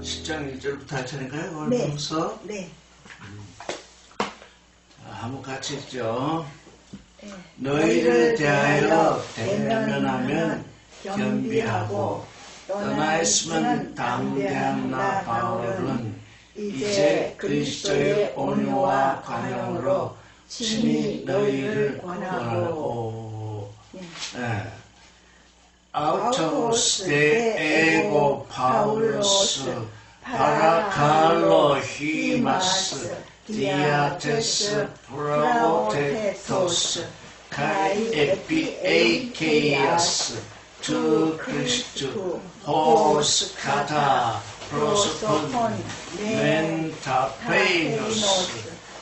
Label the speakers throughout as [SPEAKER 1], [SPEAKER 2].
[SPEAKER 1] 10장 1절부터 할 차례인가요?
[SPEAKER 2] 네.
[SPEAKER 1] 벌써?
[SPEAKER 2] 네.
[SPEAKER 1] 한번 같이 읽죠.
[SPEAKER 2] 네.
[SPEAKER 1] 너희를 대하여 대면하면 겸비하고 떠나 있으면 담대한 나 바울은 이제 그리스도의 온유와 관용으로 친히 너희를 권하고 Autos de ego Paulus parakallohimas diates protetos kai epiekeias tu Christu hos kata prosopon mentapeinos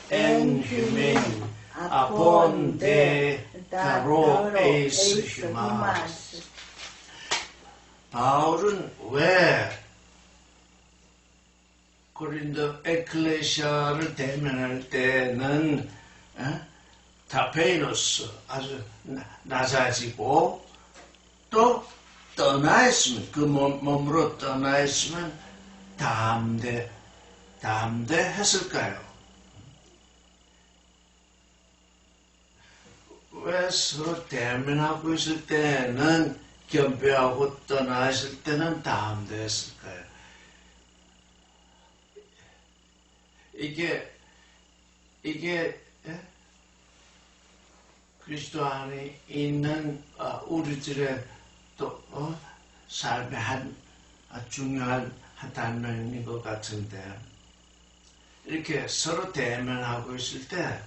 [SPEAKER 1] en humen apon de daro eis humas. 바울은 왜 고린도 에클레시아를 대면할 때는 타페이노스 아주 낮아지고 또 떠나 있으면 그 몸으로 떠나 있으면 담대했을까요? 왜 서로 대면하고 있을 때는 겸비하고 떠나 있을 때는 담대했을까요? 이게 그리스도 안에 있는 우리들의 또 삶의 중요한 한 단면인 것 같은데, 이렇게 서로 대면하고 있을 때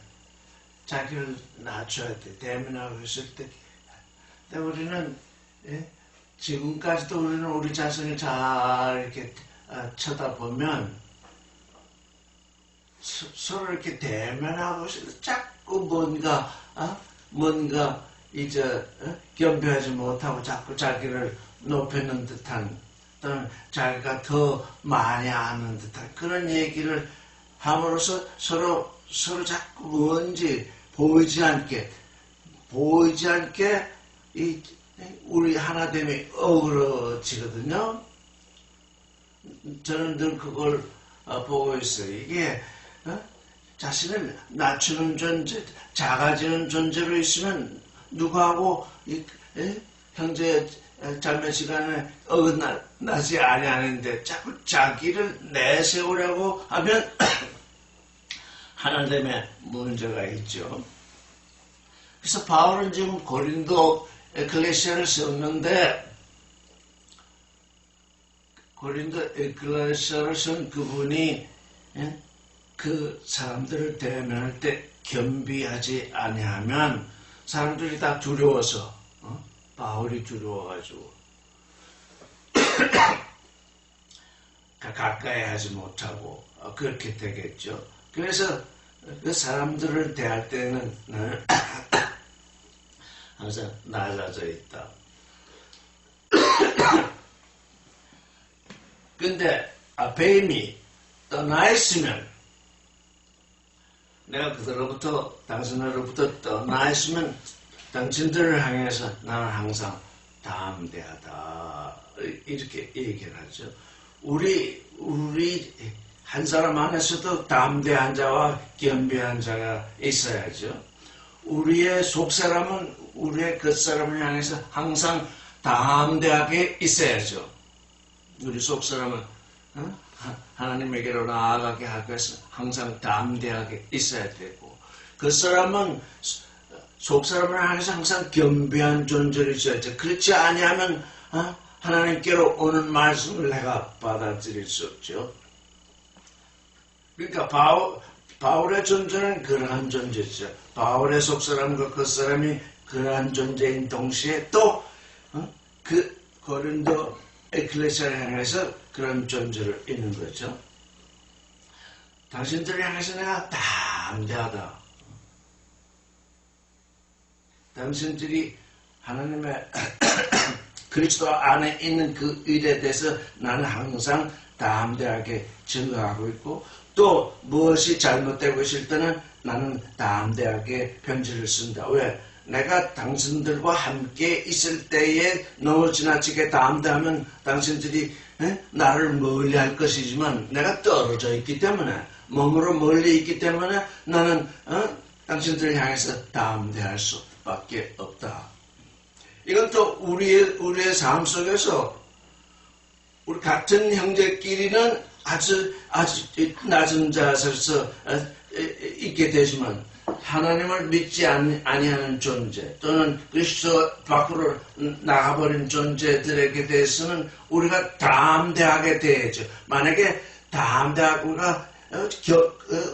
[SPEAKER 1] 자기를 낮춰야 돼. 대면하고 있을 때 우리는 지금까지도 우리는 우리 자신을 잘 이렇게 쳐다보면 서로 이렇게 대면하고 있을 때 자꾸 뭔가 이제 겸비하지 못하고 자꾸 자기를 높이는 듯한, 또는 자기가 더 많이 아는 듯한 그런 얘기를 함으로써 서로 자꾸 뭔지 보이지 않게 우리 하나됨이 어그러지거든요. 저는 늘 그걸 보고 있어요. 이게 자신을 낮추는 존재, 작아지는 존재로 있으면 누구하고 형제 자매 시간에 어긋나지 아니하는데 자꾸 자기를 내세우려고 하면 하나됨에 문제가 있죠. 그래서 바울은 지금 고린도 에클레시아를 세웠는데, 고린도 에클레시아를 세운 그분이 그 사람들을 대면할 때 겸비하지 아니하면 사람들이 다 두려워서 바울이 두려워가지고 가까이 하지 못하고 그렇게 되겠죠. 그래서 그 사람들을 대할 때는 항상 낮아져 있다. 근데 뱀이 떠나 있으면, 내가 그들로부터, 당신으로부터 떠나 있으면 당신들을 향해서 나는 항상 담대하다, 이렇게 얘기를 하죠. 우리 한 사람 안에서도 담대한 자와 겸비한 자가 있어야죠. 우리의 속사람은 우리의 겉사람을 향해서 항상 담대하게 있어야죠. 우리 속사람은 하나님에게로 나아가게 하기 위해서 항상 담대하게 있어야 되고, 겉사람은 속사람을 향해서 항상 겸비한 존재로 있어야죠. 그렇지 아니하면 하나님께로 오는 말씀을 내가 받아들일 수 없죠. 그러니까 바울의 존재는 그러한 존재죠. 바울의 속사람과 겉사람이 그러한 존재인 동시에 또 그 고린도 에클레시아를 향해서 그런 존재를 있는 거죠. 당신들을 향해서 내가 담대하다. 당신들이 하나님의 그리스도 안에 있는 그 일에 대해서 나는 항상 담대하게 증거하고 있고, 또 무엇이 잘못되고 있을 때는 나는 담대하게 편지를 쓴다. 왜? 내가 당신들과 함께 있을 때에 너무 지나치게 담대하면 당신들이 나를 멀리할 것이지만 내가 떨어져 있기 때문에 몸으로 멀리 있기 때문에 나는 당신들을 향해서 담대할 수밖에 없다. 이건 또 우리의 삶 속에서 우리 같은 형제끼리는 아주 낮은 자세에서 있게 되지만 하나님을 믿지 아니하는 존재 또는 그리스도 밖으로 나가버린 존재들에게 대해서는 우리가 담대하게 대하죠. 만약에 담대하고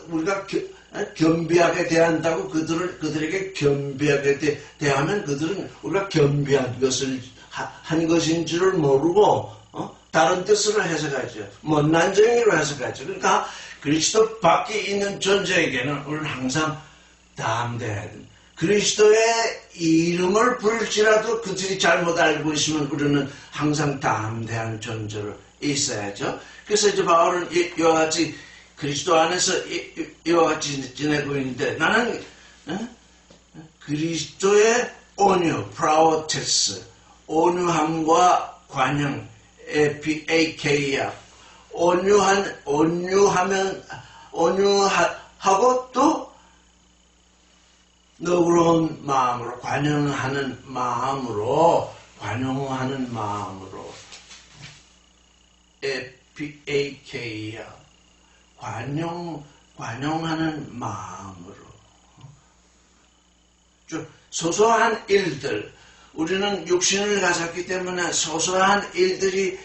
[SPEAKER 1] 우리가 겸비하게 대한다고 그들에게 겸비하게 대하면 그들은 우리가 겸비한 것을 한 것인 줄을 모르고 다른 뜻으로 해석하죠. 못난 정의로 해석하죠. 그러니까 그리스도 밖에 있는 존재에게는 우리는 항상 담대해야 됩니다. 그리스도의 이름을 부를지라도 그들이 잘못 알고 있으면 우리는 항상 담대한 존재로 있어야죠. 그래서 이제 바울은 이와 같이 그리스도 안에서 이와 같이 지내고 있는데 나는 그리스도의 온유, 프라우테스, 온유함과 관용, AK야, 온유하고 또 너그러운 마음으로, 관용하는 마음으로, AK야, 관용하는 마음으로. 소소한 일들, 우리는 육신을 가졌기 때문에 소소한 일들이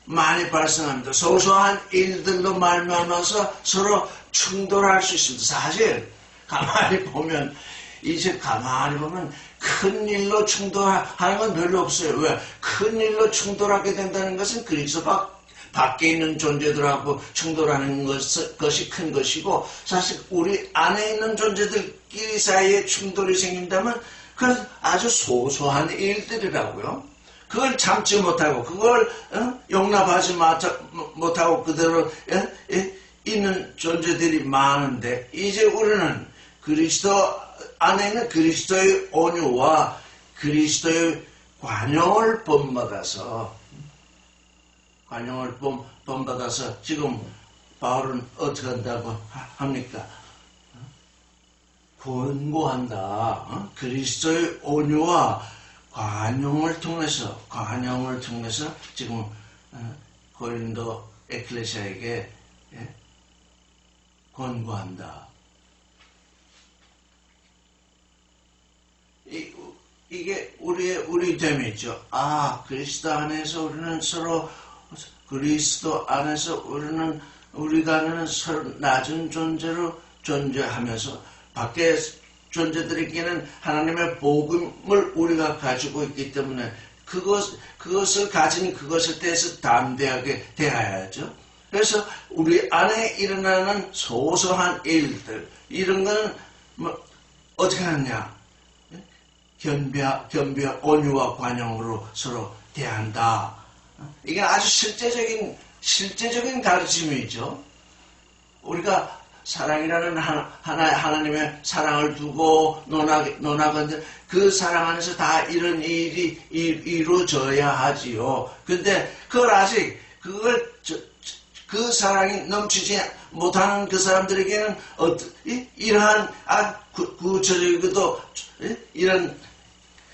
[SPEAKER 1] 많이 발생합니다. 소소한 일들로 말미암아서 서로 충돌할 수 있습니다. 사실 가만히 보면 큰 일로 충돌하는 건 별로 없어요. 왜? 큰 일로 충돌하게 된다는 것은 그리스도 밖에 있는 존재들하고 충돌하는 것이 큰 것이고, 사실 우리 안에 있는 존재들끼리 사이에 충돌이 생긴다면 그건 아주 소소한 일들이라고요. 그걸 참지 못하고 그걸 용납하지 못하고 그대로 있는 존재들이 많은데, 이제 우리는 그리스도 안에 있는 그리스도의 온유와 그리스도의 관용을 본받아서 지금 바울은 어떻게 한다고 합니까? 권고한다. 그리스도의 온유와 관용을 통해서 지금 고린도 에클레시아에게 권고한다. 이게 우리 됨이죠. 그리스도 안에서 우리는 서로 우리가 서로 낮은 존재로 존재하면서 밖에 존재들에게는 하나님의 복음을 우리가 가지고 있기 때문에 그것을 가진 그것에 대해서 담대하게 대해야죠. 그래서 우리 안에 일어나는 소소한 일들, 이런 거는 어떻게 하느냐? 겸비와 온유와 관용으로 서로 대한다. 이게 아주 실제적인 가르침이죠. 우리가 사랑이라는 하나님의 사랑을 두고 논하건대 그 사랑 안에서 다 이런 일이 이루어져야 하지요. 근데 그 사랑이 넘치지 못하는 그 사람들에게는 이러한 구체적이고도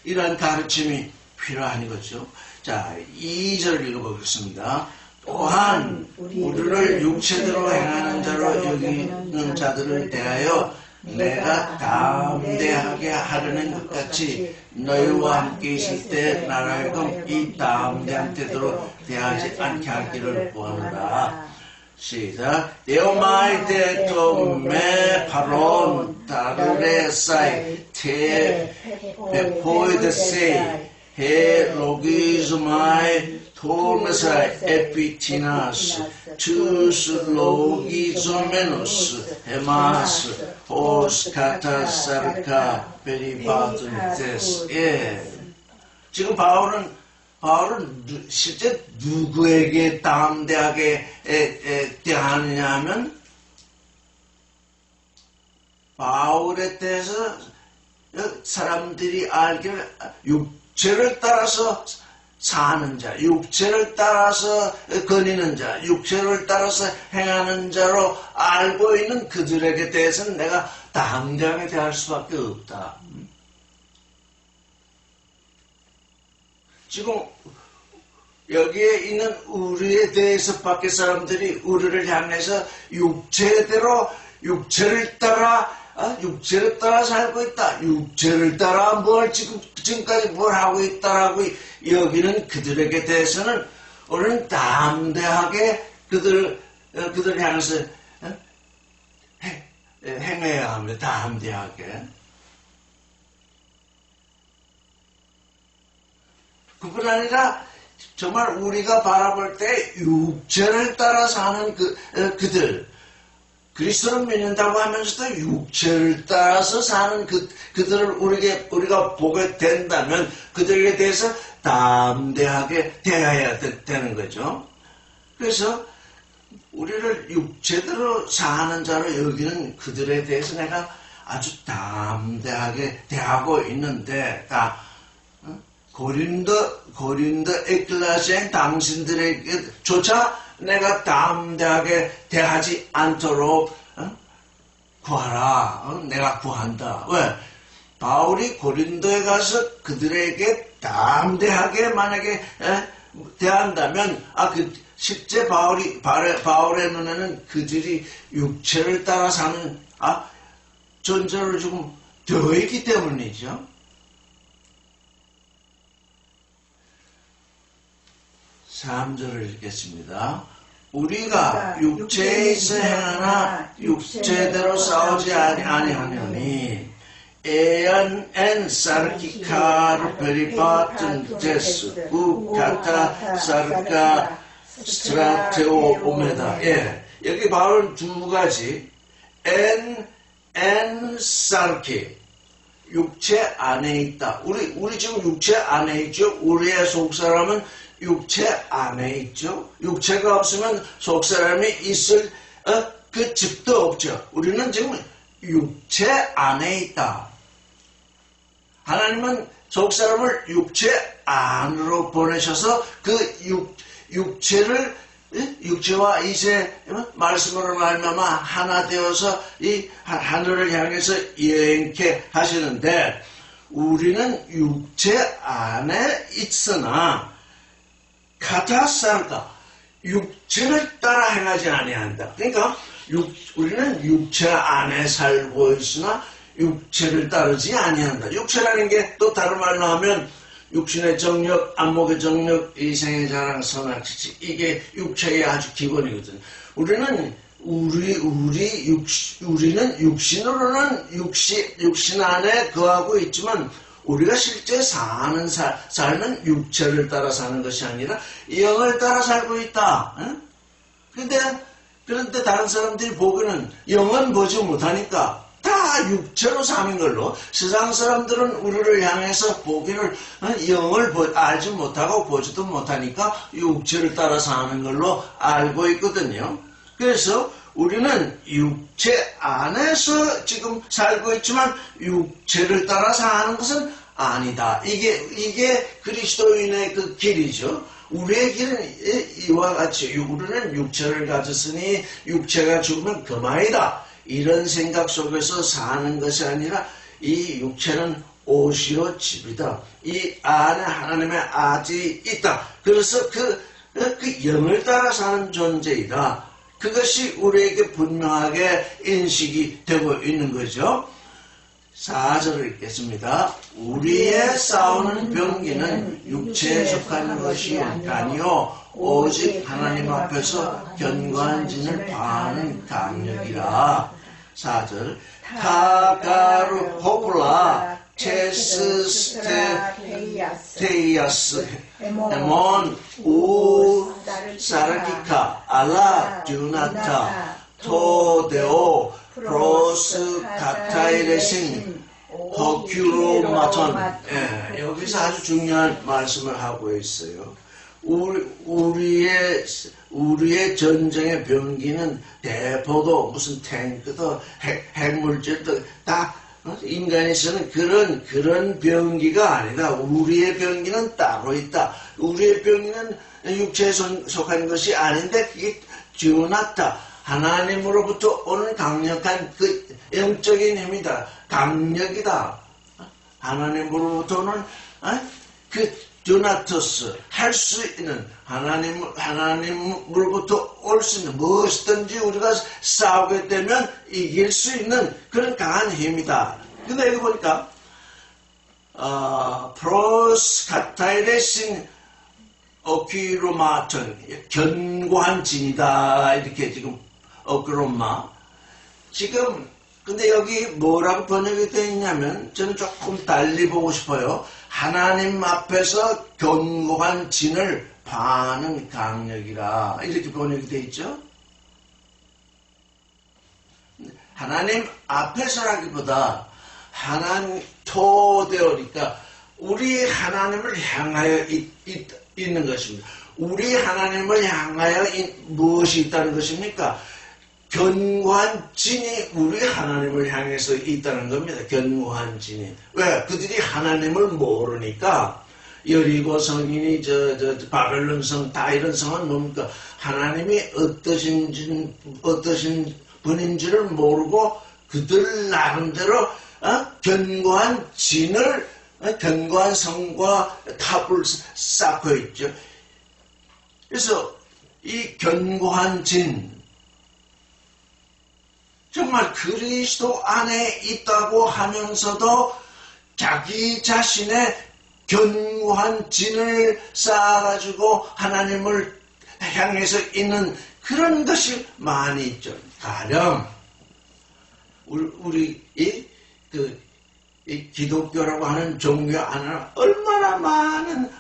[SPEAKER 1] 이런 가르침이 필요한 거죠. 자, 2절을 읽어보겠습니다. 또한 우리를 육체대로 행하는 자로 여기는 자들을 대하여 내가 담대하게 하려는 것 같이 너희와 함께 있을 때 나라하여금 이 담대한 태도로 대하지 않게 하기를 구하노라. 시작. Deo mai detto me paron tarure sai te poi de sei he logismai tormesai epitinas tus logizomenos emas os katasarka peribatuntes. 지금 바울은 실제 누구에게 담대하게 대하느냐 하면 바울에 대해서 사람들이 알기를 육체를 따라서 사는 자, 육체를 따라서 거니는 자, 육체를 따라서 행하는 자로 알고 있는 그들에게 대해서는 내가 담대하게 대할 수밖에 없다. 지금 여기에 있는 우리에 대해서 밖의 사람들이 우리를 향해서 육체대로 육체를 따라 살고 있다. 육체를 따라 지금까지 뭘 하고 있다라고 여기는 그들에게 대해서는 우리는 담대하게 그들을 향해서 행해야 합니다. 담대하게. 그뿐 아니라 정말 우리가 바라볼 때 육체를 따라 사는 그들, 그리스도를 믿는다고 하면서도 육체를 따라서 사는 그들을 우리가 보게 된다면 그들에 대해서 담대하게 대해야 되는 거죠. 그래서 우리를 육체대로 사는 자로 여기는 그들에 대해서 내가 아주 담대하게 대하고 있는데, 고린도 에클레시아인 당신들에게조차 내가 담대하게 대하지 않도록 구하라. 내가 구한다. 왜? 바울이 고린도에 가서 그들에게 담대하게 만약에 대한다면 실제 바울의 눈에는 그들이 육체를 따라 사는 존재로 조금 되어 있기 때문이죠. 3절을 읽겠습니다. 우리가 육체에서 행하나 육체대로 싸우지 아니하느니 에안 엔 사르키카르 베리바튼 제스 우카타 사르카 스트라테오 오메다. 여기 바울은 두 가지 엔 사르키 육체 안에 있다. 우리 지금 육체 안에 있죠. 우리의 속사람은 육체 안에 있죠. 육체가 없으면 속사람이 있을 그 집도 없죠. 우리는 지금 육체 안에 있다. 하나님은 속사람을 육체 안으로 보내셔서 그 육체와 이제 말씀으로 말미암아 하나 되어서 이 하늘을 향해서 여행케 하시는데, 우리는 육체 안에 있으나 카타사르다, 육체를 따라 행하지 아니한다. 그러니까 우리는 육체 안에 살고 있으나 육체를 따르지 아니한다. 육체라는 게 또 다른 말로 하면 육신의 정력, 안목의 정력, 이생의 자랑, 선악지치, 이게 육체의 아주 기본이거든. 우리는 육신으로는 육신 안에 거하고 있지만 우리가 실제 사는 삶은 육체를 따라 사는 것이 아니라 영을 따라 살고 있다. 그런데 다른 사람들이 보기는 영은 보지 못하니까 다 육체로 사는 걸로, 세상 사람들은 우리를 향해서 보기를 영을 알지 못하고 보지도 못하니까 육체를 따라 사는 걸로 알고 있거든요. 그래서 우리는 육체 안에서 지금 살고 있지만 육체를 따라 사는 것은 아니다. 이게 그리스도인의 그 길이죠. 우리의 길은 이와 같이 우리는 육체를 가졌으니 육체가 죽으면 그만이다. 이런 생각 속에서 사는 것이 아니라 이 육체는 오시로 집이다. 이 안에 하나님의 아지 있다. 그래서 그 영을 따라 사는 존재이다. 그것이 우리에게 분명하게 인식이 되고 있는 거죠. 4절을 읽겠습니다. 우리의 싸우는 병기는 육체에 속하는 것이 아니요 오직 하나님 앞에서 견고한 진을 파하는 강력이라. 4절 타가르 호플라 체스 스테이아스 에몬 우 사르기카 알라 듀나타 토데오 프로스 카타이레신 허큐로마톤. 여기서 아주 중요한 말씀을 하고 있어요. 우리의 전쟁의 병기는 대포도 무슨 탱크도 핵물질도 다 인간이 쓰는 그런 병기가 아니다. 우리의 병기는 따로 있다. 우리의 병기는 육체에 속한 것이 아닌데 그게 듀나타, 하나님으로부터 오는 강력한 그 영적인 힘이다. 강력이다. 하나님으로부터 오는 그 듀나토스, 할 수 있는 하나님으로부터 올 수 있는 무엇이든지 우리가 싸우게 되면 이길 수 있는 그런 강한 힘이다. 근데 여기 보니까 프로스 카타이레신 어퀴로마턴, 견고한 진이다. 이렇게 지금 어크로마. 지금 근데 여기 뭐라고 번역이 되어 있냐면 저는 조금 달리 보고 싶어요. 하나님 앞에서 견고한 진을 파는 강력이라 이렇게 번역이 되어 있죠. 하나님 앞에서라기보다 하나님 토대오니까 우리 하나님을 향하여 있는 것입니다. 우리 하나님을 향하여 무엇이 있다는 것입니까? 견고한 진이 우리 하나님을 향해서 있다는 겁니다. 견고한 진이. 왜? 그들이 하나님을 모르니까 여리고 성이니 바벨론 성 다 이런 성은 뭡니까? 하나님이 어떠신 분인지를 모르고 그들 나름대로 견고한 진을 견고한 성과 탑을 쌓고 있죠. 그래서 이 견고한 진 정말 그리스도 안에 있다고 하면서도 자기 자신의 견고한 진을 쌓아가지고 하나님을 향해서 있는 그런 것이 많이 있죠. 가령 우리 이 기독교라고 하는 종교 안에 얼마나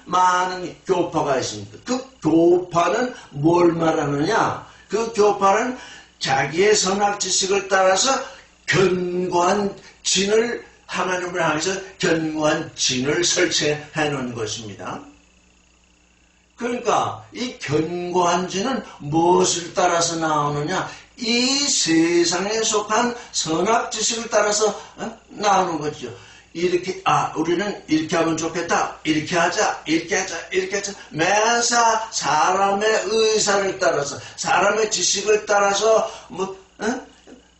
[SPEAKER 1] 많은 교파가 있습니까? 그 교파는 뭘 말하느냐? 그 교파는 자기의 선악 지식을 따라서 견고한 진을 하나님을 향해서 견고한 진을 설치해 놓은 것입니다. 그러니까 이 견고한 진은 무엇을 따라서 나오느냐? 이 세상에 속한 선악 지식을 따라서 나오는 거죠. 이렇게 우리는 이렇게 하면 좋겠다. 이렇게 하자. 매사 사람의 의사를 따라서 사람의 지식을 따라서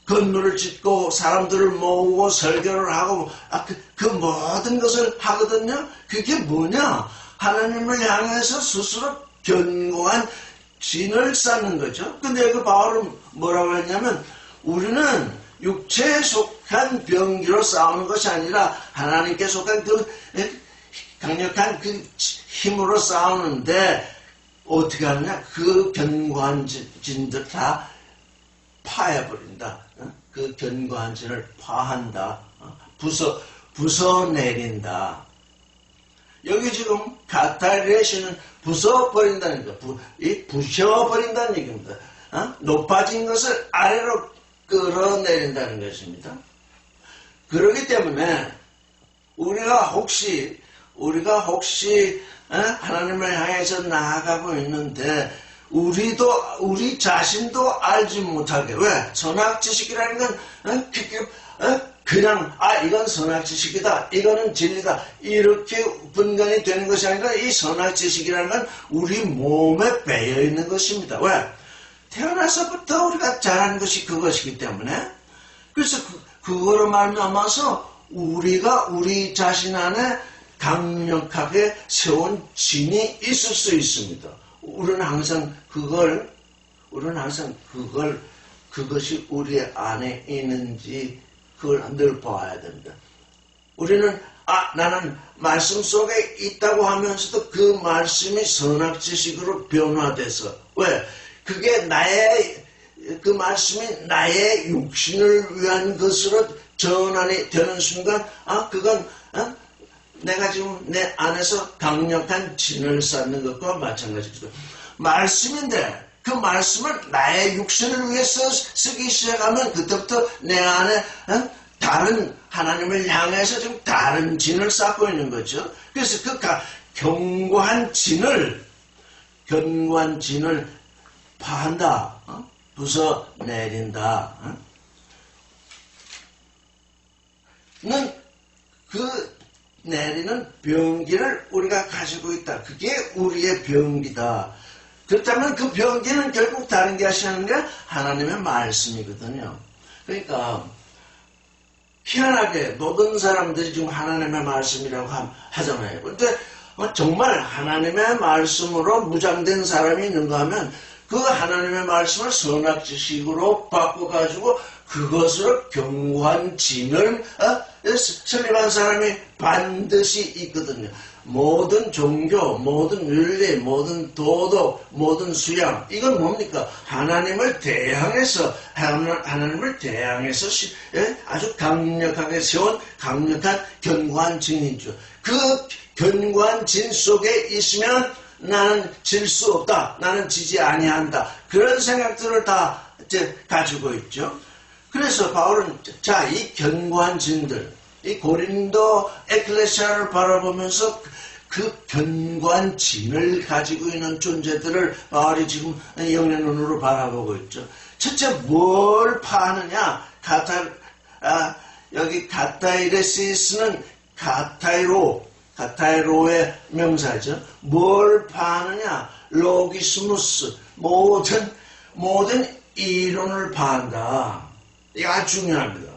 [SPEAKER 1] 건물을 짓고 사람들을 모으고 설교를 하고 그 모든 것을 하거든요. 그게 뭐냐? 하나님을 향해서 스스로 견고한 진을 쌓는 거죠. 근데 여기 바울은 뭐라고 했냐면 우리는 육체에 속한 병기로 싸우는 것이 아니라 하나님께 속한 그 강력한 그 힘으로 싸우는데 어떻게 하느냐? 그 견고한 진들 다 파해버린다. 그 견고한 진을 파한다. 부숴내린다. 여기 지금 카타레시는 부숴버린다는 거, 부셔버린다는 얘기입니다. 높아진 것을 아래로 끌어내린다는 것입니다. 그렇기 때문에 우리가 혹시 하나님을 향해서 나아가고 있는데 우리 자신도 알지 못하게 왜? 선악 지식이라는 건 그냥 이건 선악 지식이다, 이거는 진리다 이렇게 분간이 되는 것이 아니라 이 선악 지식이라는 건 우리 몸에 배어 있는 것입니다. 왜? 태어나서부터 우리가 잘하는 것이 그것이기 때문에 그래서 그거로 말미암아서 우리가 우리 자신 안에 강력하게 세운 진이 있을 수 있습니다. 우리는 항상 그것이 우리 안에 있는지 그걸 늘 봐야 됩니다. 우리는 나는 말씀 속에 있다고 하면서도 그 말씀이 선악 지식으로 변화돼서 왜? 그게 그 말씀이 나의 육신을 위한 것으로 전환이 되는 순간 그건 내가 지금 내 안에서 강력한 진을 쌓는 것과 마찬가지입니다. 말씀인데 그 말씀을 나의 육신을 위해서 쓰기 시작하면 그때부터 내 안에 다른 하나님을 향해서 좀 다른 진을 쌓고 있는 거죠. 그래서 그 견고한 진을 파한다, 부숴내린다. 그 내리는 병기를 우리가 가지고 있다. 그게 우리의 병기다. 그렇다면 그 병기는 결국 다른 게 하시는 게 하나님의 말씀이거든요. 그러니까 희한하게 모든 사람들이 지금 하나님의 말씀이라고 하잖아요. 그런데 정말 하나님의 말씀으로 무장된 사람이 있는가 하면 그 하나님의 말씀을 선악지식으로 바꿔가지고 그것으로 견고한 진을 설립한 사람이 반드시 있거든요. 모든 종교, 모든 윤리, 모든 도덕, 모든 수양, 이건 뭡니까? 하나님을 대항해서 아주 강력하게 세운 강력한 견고한 진이죠. 그 견고한 진 속에 있으면 나는 질 수 없다. 나는 지지 아니한다. 그런 생각들을 다 이제 가지고 있죠. 그래서 바울은 자, 이 견고한 진들, 이 고린도 에클레시아를 바라보면서 그 견고한 진을 가지고 있는 존재들을 바울이 지금 영의 눈으로 바라보고 있죠. 첫째, 뭘 파느냐? 여기 가타이레시스는 가타이로의 명사죠. 뭘 파느냐? 로기스무스, 모든 이론을 파한다. 이거 아주 중요합니다.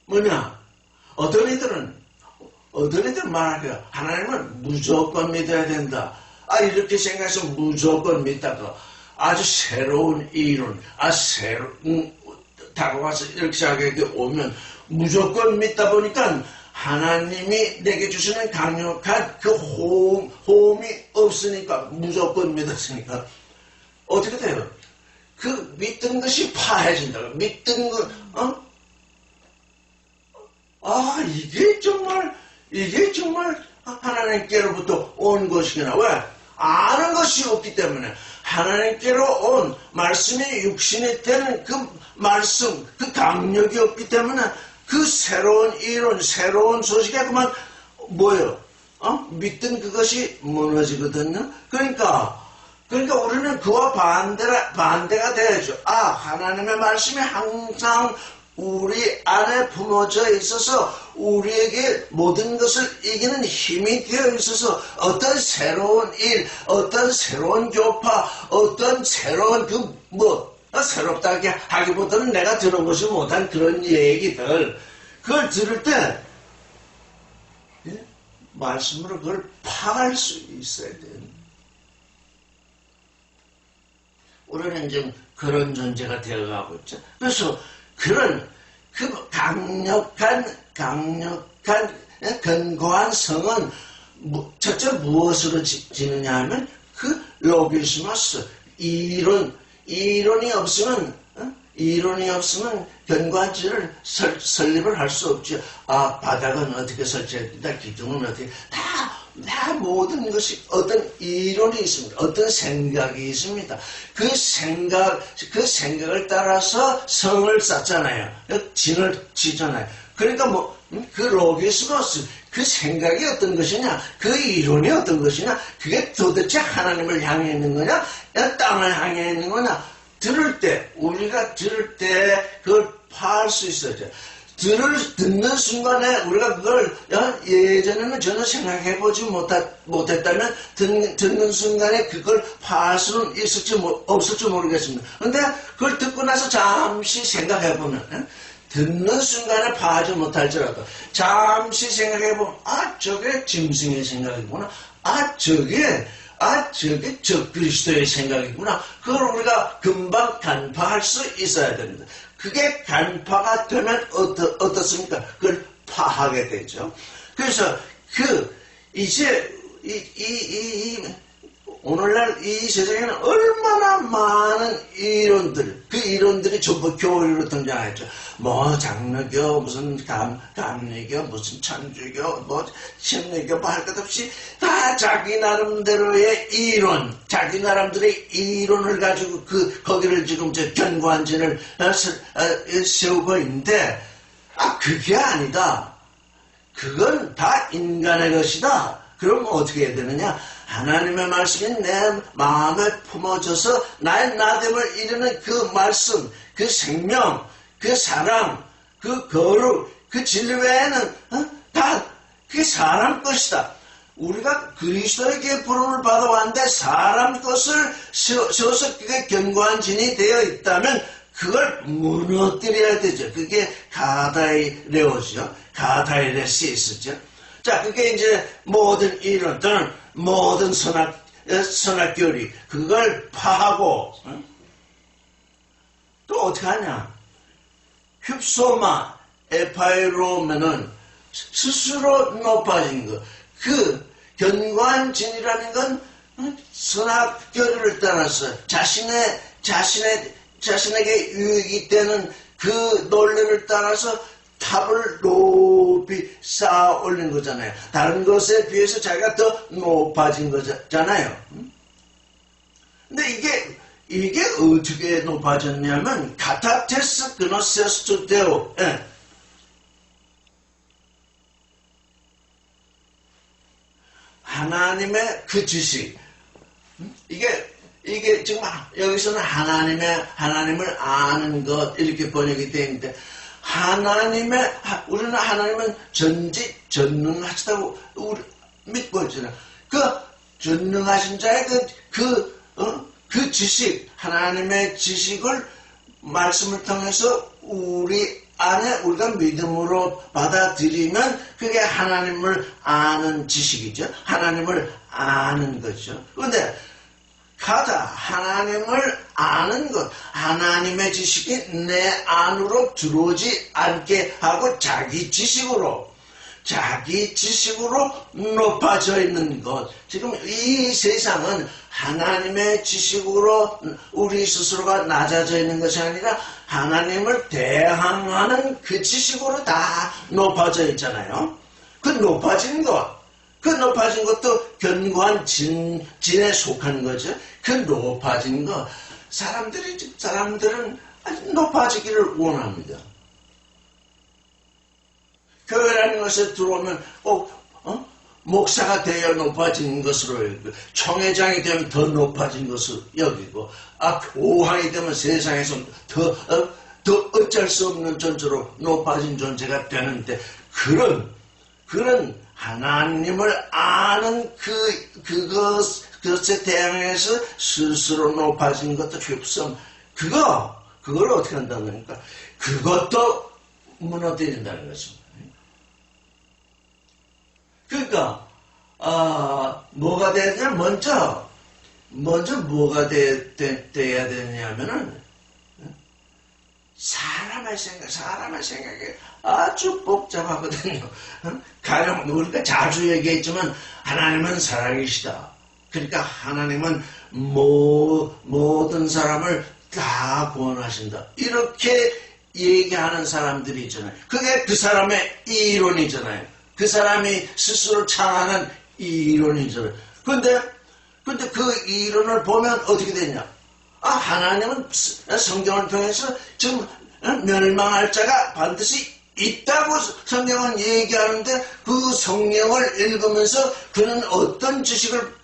[SPEAKER 1] 뭐냐? 어떤 이들은 말하기가 하나님을 무조건 믿어야 된다. 이렇게 생각해서 무조건 믿다가 아주 새로운 이론, 다가와서 이렇게 생각하게 오면 무조건 믿다 보니까 하나님이 내게 주시는 강력한 그 호흡이 없으니까, 무조건 믿었으니까 어떻게 돼요? 그 믿던 것이 파해진다. 믿던 것, 이게 정말 하나님께로부터 온 것이구나. 왜? 아는 것이 없기 때문에. 하나님께로 온 말씀이 육신이 되는 그 말씀, 그 강력이 없기 때문에 그 새로운 이론, 새로운 소식에 그만 뭐예요? 믿던 그것이 무너지거든요. 그러니까 우리는 그와 반대가 돼야죠. 하나님의 말씀이 항상 우리 안에 품어져 있어서 우리에게 모든 것을 이기는 힘이 되어 있어서 어떤 새로운 일, 어떤 새로운 교파, 어떤 새로운 새롭다 하기보다는 내가 들어보지 못한 그런 얘기들, 그걸 들을 때 말씀으로 그걸 파할 수 있어야 돼요. 우리는 지금 그런 존재가 되어가고 있죠. 그래서 그런 그 강력한 견고한 성은 첫째 무엇으로 지느냐 하면 그 로기스마스, 이론이 없으면 견고한 진을 설립을 할 수 없죠. 바닥은 어떻게 설치해야 된다, 기둥은 어떻게, 다 모든 것이 어떤 이론이 있습니다. 어떤 생각이 있습니다. 그 생각을 따라서 성을 쌓잖아요. 진을 치잖아요. 그러니까 그 로기스모스, 그 생각이 어떤 것이냐, 그 이론이 어떤 것이냐, 그게 도대체 하나님을 향해 있는 거냐, 땅을 향해 있는 거냐, 우리가 들을 때 그걸 파할 수 있어야죠. 듣는 순간에 우리가 그걸 예전에는 전혀 생각해보지 못했다면 듣는 순간에 그걸 파할 수는 없을지 모르겠습니다. 그런데 그걸 듣고 나서 잠시 생각해보면 듣는 순간에 파하지 못할지라도 잠시 생각해보면 저게 짐승의 생각이구나. 저게 적그리스도의 생각이구나. 그걸 우리가 금방 간파할 수 있어야 됩니다. 그게 간파가 되면 어떻습니까? 그걸 파하게 되죠. 그래서 이제 오늘날 이 세상에는 얼마나 많은 이론들이 전부 교리로 등장했죠. 장로교, 무슨 감리교, 무슨 천주교, 심리교, 할 것 없이 다 자기 나름대로의 자기 나름대로의 이론을 가지고 거기를 지금 견고한 진을 세우고 있는데, 그게 아니다. 그건 다 인간의 것이다. 그럼 어떻게 해야 되느냐? 하나님의 말씀이 내 마음에 품어져서 나의 나됨을 이루는 그 말씀, 그 생명, 그 사랑, 그 거룩, 그 진리 외에는 다 그게 사람 것이다. 우리가 그리스도에게 부름을 받아왔는데 사람 것을 세워서 그게 견고한 진이 되어 있다면 그걸 무너뜨려야 되죠. 그게 가다이레오죠. 가다이레시스죠. 자, 그게 이제 모든 이론 또는 모든 선악교리 그걸 파하고 또 어떻게 하냐? 휩소마 에파이로면은 스스로 높아진 거. 그 견고한 진이라는 건 선악교리를 따라서 자신에게 유익이 되는 그 논리를 따라서 탑을 높이 쌓아 올린 거잖아요. 다른 것에 비해서 자기가 더 높아진 거잖아요. 근데 이게 어떻게 높아졌냐면 카타테스 그노세스토데오. 하나님의 그 지식. 이게 지금 여기서는 하나님을 아는 것 이렇게 번역이 되어 있는데 우리는 하나님은 전능하시다고 우리 믿고 있잖아요. 그 전능하신 자의 그 지식, 하나님의 지식을 말씀을 통해서 우리 안에 우리가 믿음으로 받아들이면 그게 하나님을 아는 지식이죠. 하나님을 아는 거죠. 그런데 하나님을 아는 것, 하나님의 지식이 내 안으로 들어오지 않게 하고 자기 지식으로 높아져 있는 것. 지금 이 세상은 하나님의 지식으로 우리 스스로가 낮아져 있는 것이 아니라 하나님을 대항하는 그 지식으로 다 높아져 있잖아요. 그 높아진 것도 견고한 진에 속한 거죠. 그 높아진 것. 사람들은 아주 높아지기를 원합니다. 교회라는 것에 들어오면 목사가 되어 높아진 것으로 여기고 총회장이 되면 더 높아진 것으로 여기고 교황이 되면 세상에서 더 어쩔 수 없는 존재로 높아진 존재가 되는데 그런 하나님을 아는 그것에 대항해서 스스로 높아진 것도 휩섬 그걸 어떻게 한다는 겁니까? 그것도 무너뜨린다는 것입니다. 그러니까 뭐가 되냐 먼저 뭐가 돼야 되냐면은 사람의 생각이 아주 복잡하거든요. 가령 우리가 자주 얘기했지만 하나님은 사랑이시다. 그러니까 하나님은 모든 사람을 다 구원하신다. 이렇게 얘기하는 사람들이 있잖아요. 그게 그 사람의 이론이잖아요. 그 사람이 스스로 창하는 이론이잖아요. 근데 그 이론을 보면 어떻게 되냐? 하나님은 성경을 통해서 지금 멸망할 자가 반드시 있다고 성경은 얘기하는데 그 성경을 읽으면서 그는 어떤 지식을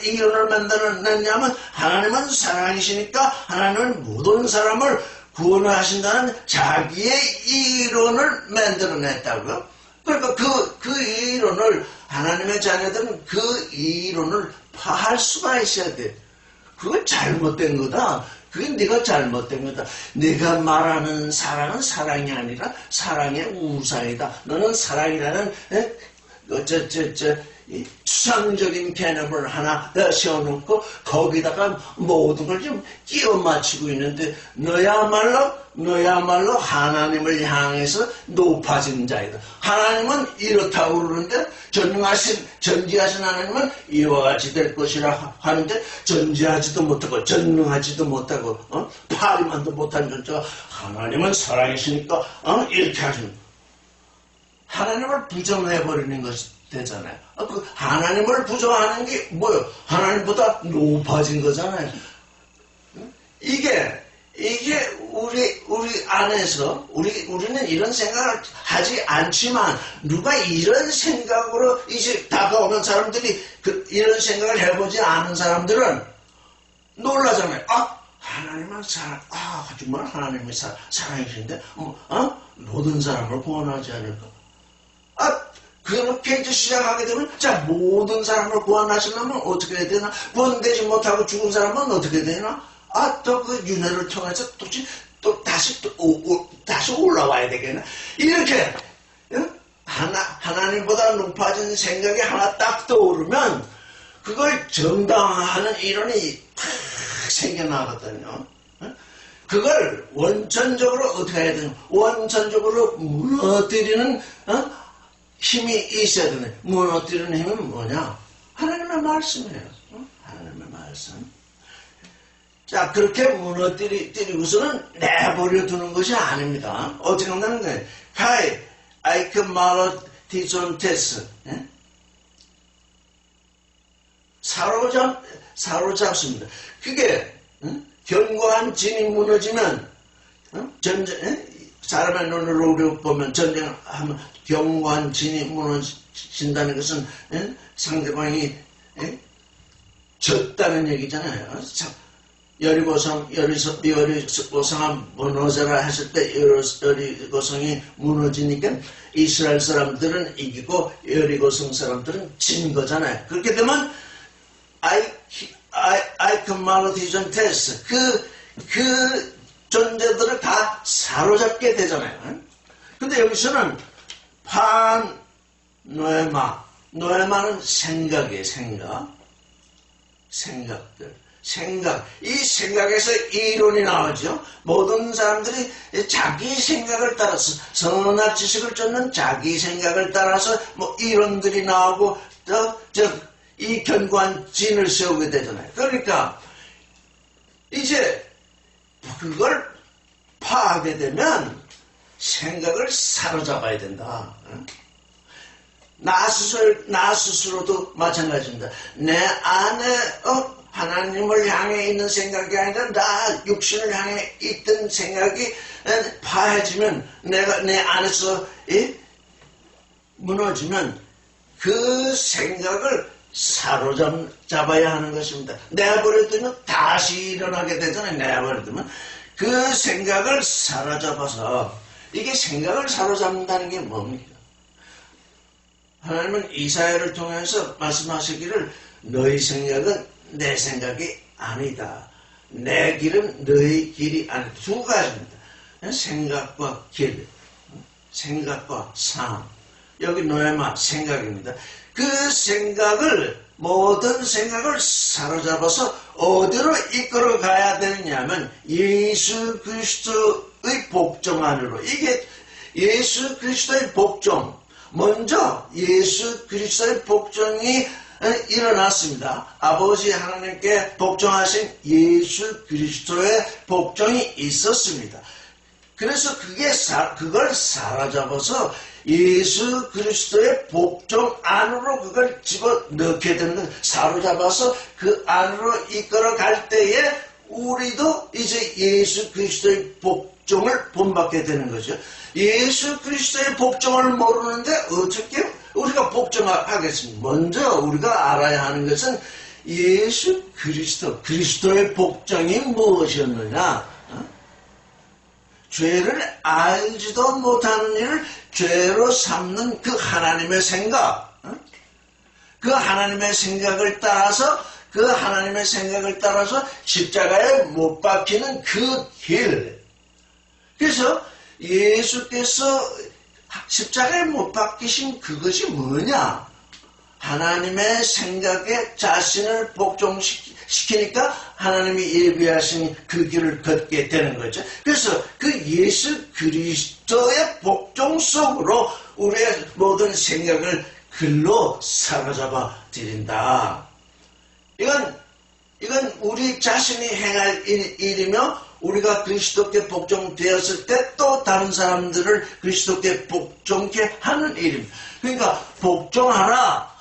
[SPEAKER 1] 이론을 만들어냈냐면 하나님은 사랑이시니까 하나님은 모든 사람을 구원하신다는 자기의 이론을 만들어냈다고요. 그러니까 그 이론을 하나님의 자녀들은 그 이론을 파할 수가 있어야 돼. 그건 잘못된 거다. 그게 네가 잘못된 거다. 네가 말하는 사랑은 사랑이 아니라 사랑의 우상이다. 너는 사랑이라는 추상적인 개념을 하나 세워놓고 거기다가 모든 걸 좀 끼워 맞추고 있는데 너야말로 하나님을 향해서 높아진 자이다. 하나님은 이렇다고 그러는데 전지하신 하나님은 이와 같이 될 것이라 하는데 전지하지도 못하고 전능하지도 못하고 파리만도 못한 존재가 하나님은 사랑이시니까 이렇게 하시는 하나님을 부정해버리는 것이 되잖아요. 그 하나님을 부정하는 게 뭐예요? 하나님보다 높아진 거잖아요. 이게 우리 안에서 우리는 이런 생각을 하지 않지만 누가 이런 생각으로 이제 다가오는 사람들이 이런 생각을 해보지 않은 사람들은 놀라잖아요. 하나님은 정말 하나님이 사랑이신데, 모든 사람을 구원하지 않을까? 그렇게 이제 시작하게 되면, 자, 모든 사람을 구원하시려면 어떻게 해야 되나? 구원되지 못하고 죽은 사람은 어떻게 되나? 또 그 윤회를 통해서 다시 올라와야 되겠나? 이렇게, 하나님보다 높아진 생각이 하나 딱 떠오르면, 그걸 정당화하는 이론이 탁 생겨나거든요. 그걸 원천적으로 어떻게 해야 되나? 원천적으로 무너뜨리는, 힘이 있어야 되네. 무너뜨리는 힘은 뭐냐? 하나님의 말씀이에요. 하나님의 말씀. 자, 그렇게 무너뜨리고서는 내버려 두는 것이 아닙니다. 어떻게 한다는 거예요? 카이, 아이크 말로 디존테스. 사로잡습니다. 그게, 견고한 진이 무너지면, 사람의 눈으로 보면 전쟁하면 견고한 진이 무너진다는 것은 상대방이 졌다는 얘기잖아요. 여리고성이 무너져라 했을 때 여리고성이 무너지니까 이스라엘 사람들은 이기고 여리고성 사람들은 진 거잖아요. 그렇게 되면 아이크말로디전테스 그 존재들을 다 사로잡게 되잖아요. 근데 여기서는 노에마는 생각이에요. 생각들. 이 생각에서 이론이 나오죠. 모든 사람들이 자기 생각을 따라서 선한 지식을 쫓는 자기 생각을 따라서 이론들이 나오고 이 견고한 진을 세우게 되잖아요. 그러니까 이제 그걸 파하게 되면 생각을 사로잡아야 된다. 나 스스로도 마찬가지입니다. 내 안에 하나님을 향해 있는 생각이 아니라 나 육신을 향해 있던 생각이 파해지면 내가 내 안에서 무너지면 그 생각을 사로잡아야 하는 것입니다. 내버려두면 다시 일어나게 되잖아요. 내버려두면 그 생각을 사로잡아서 이게 생각을 사로잡는다는 게 뭡니까? 하나님은 이사야를 통해서 말씀하시기를 너희 생각은 내 생각이 아니다. 내 길은 너희 길이 아니다. 두 가지입니다. 생각과 길, 생각과 삶. 여기 노에마 생각입니다. 그 모든 생각을 사로잡아서 어디로 이끌어 가야 되느냐면 예수 그리스도의 복종 안으로. 이게 예수 그리스도의 복종. 먼저 예수 그리스도의 복종이 일어났습니다. 아버지 하나님께 복종하신 예수 그리스도의 복종이 있었습니다. 그래서 그걸 사로잡아서 예수 그리스도의 복종 안으로 그걸 집어넣게 되는 것, 사로잡아서 그 안으로 이끌어 갈 때에 우리도 이제 예수 그리스도의 복종을 본받게 되는 거죠. 예수 그리스도의 복종을 모르는데 어떻게 우리가 복종하겠습니까? 먼저 우리가 알아야 하는 것은 예수 그리스도의 복종이 무엇이었느냐? 죄를 알지도 못하는 일을 죄로 삼는 그 하나님의 생각, 그 하나님의 생각을 따라서 십자가에 못 박히는 그 길. 그래서 예수께서 십자가에 못 박히신 그것이 뭐냐? 하나님의 생각에 자신을 복종시키니까 하나님이 예비하신 그 길을 걷게 되는 거죠. 그래서 그 예수 그리스도의 복종 속으로 우리의 모든 생각을 글로 사로잡아 드린다. 이건 우리 자신이 행할 일이며 우리가 그리스도께 복종되었을 때 또 다른 사람들을 그리스도께 복종케 하는 일입니다. 그러니까 복종하라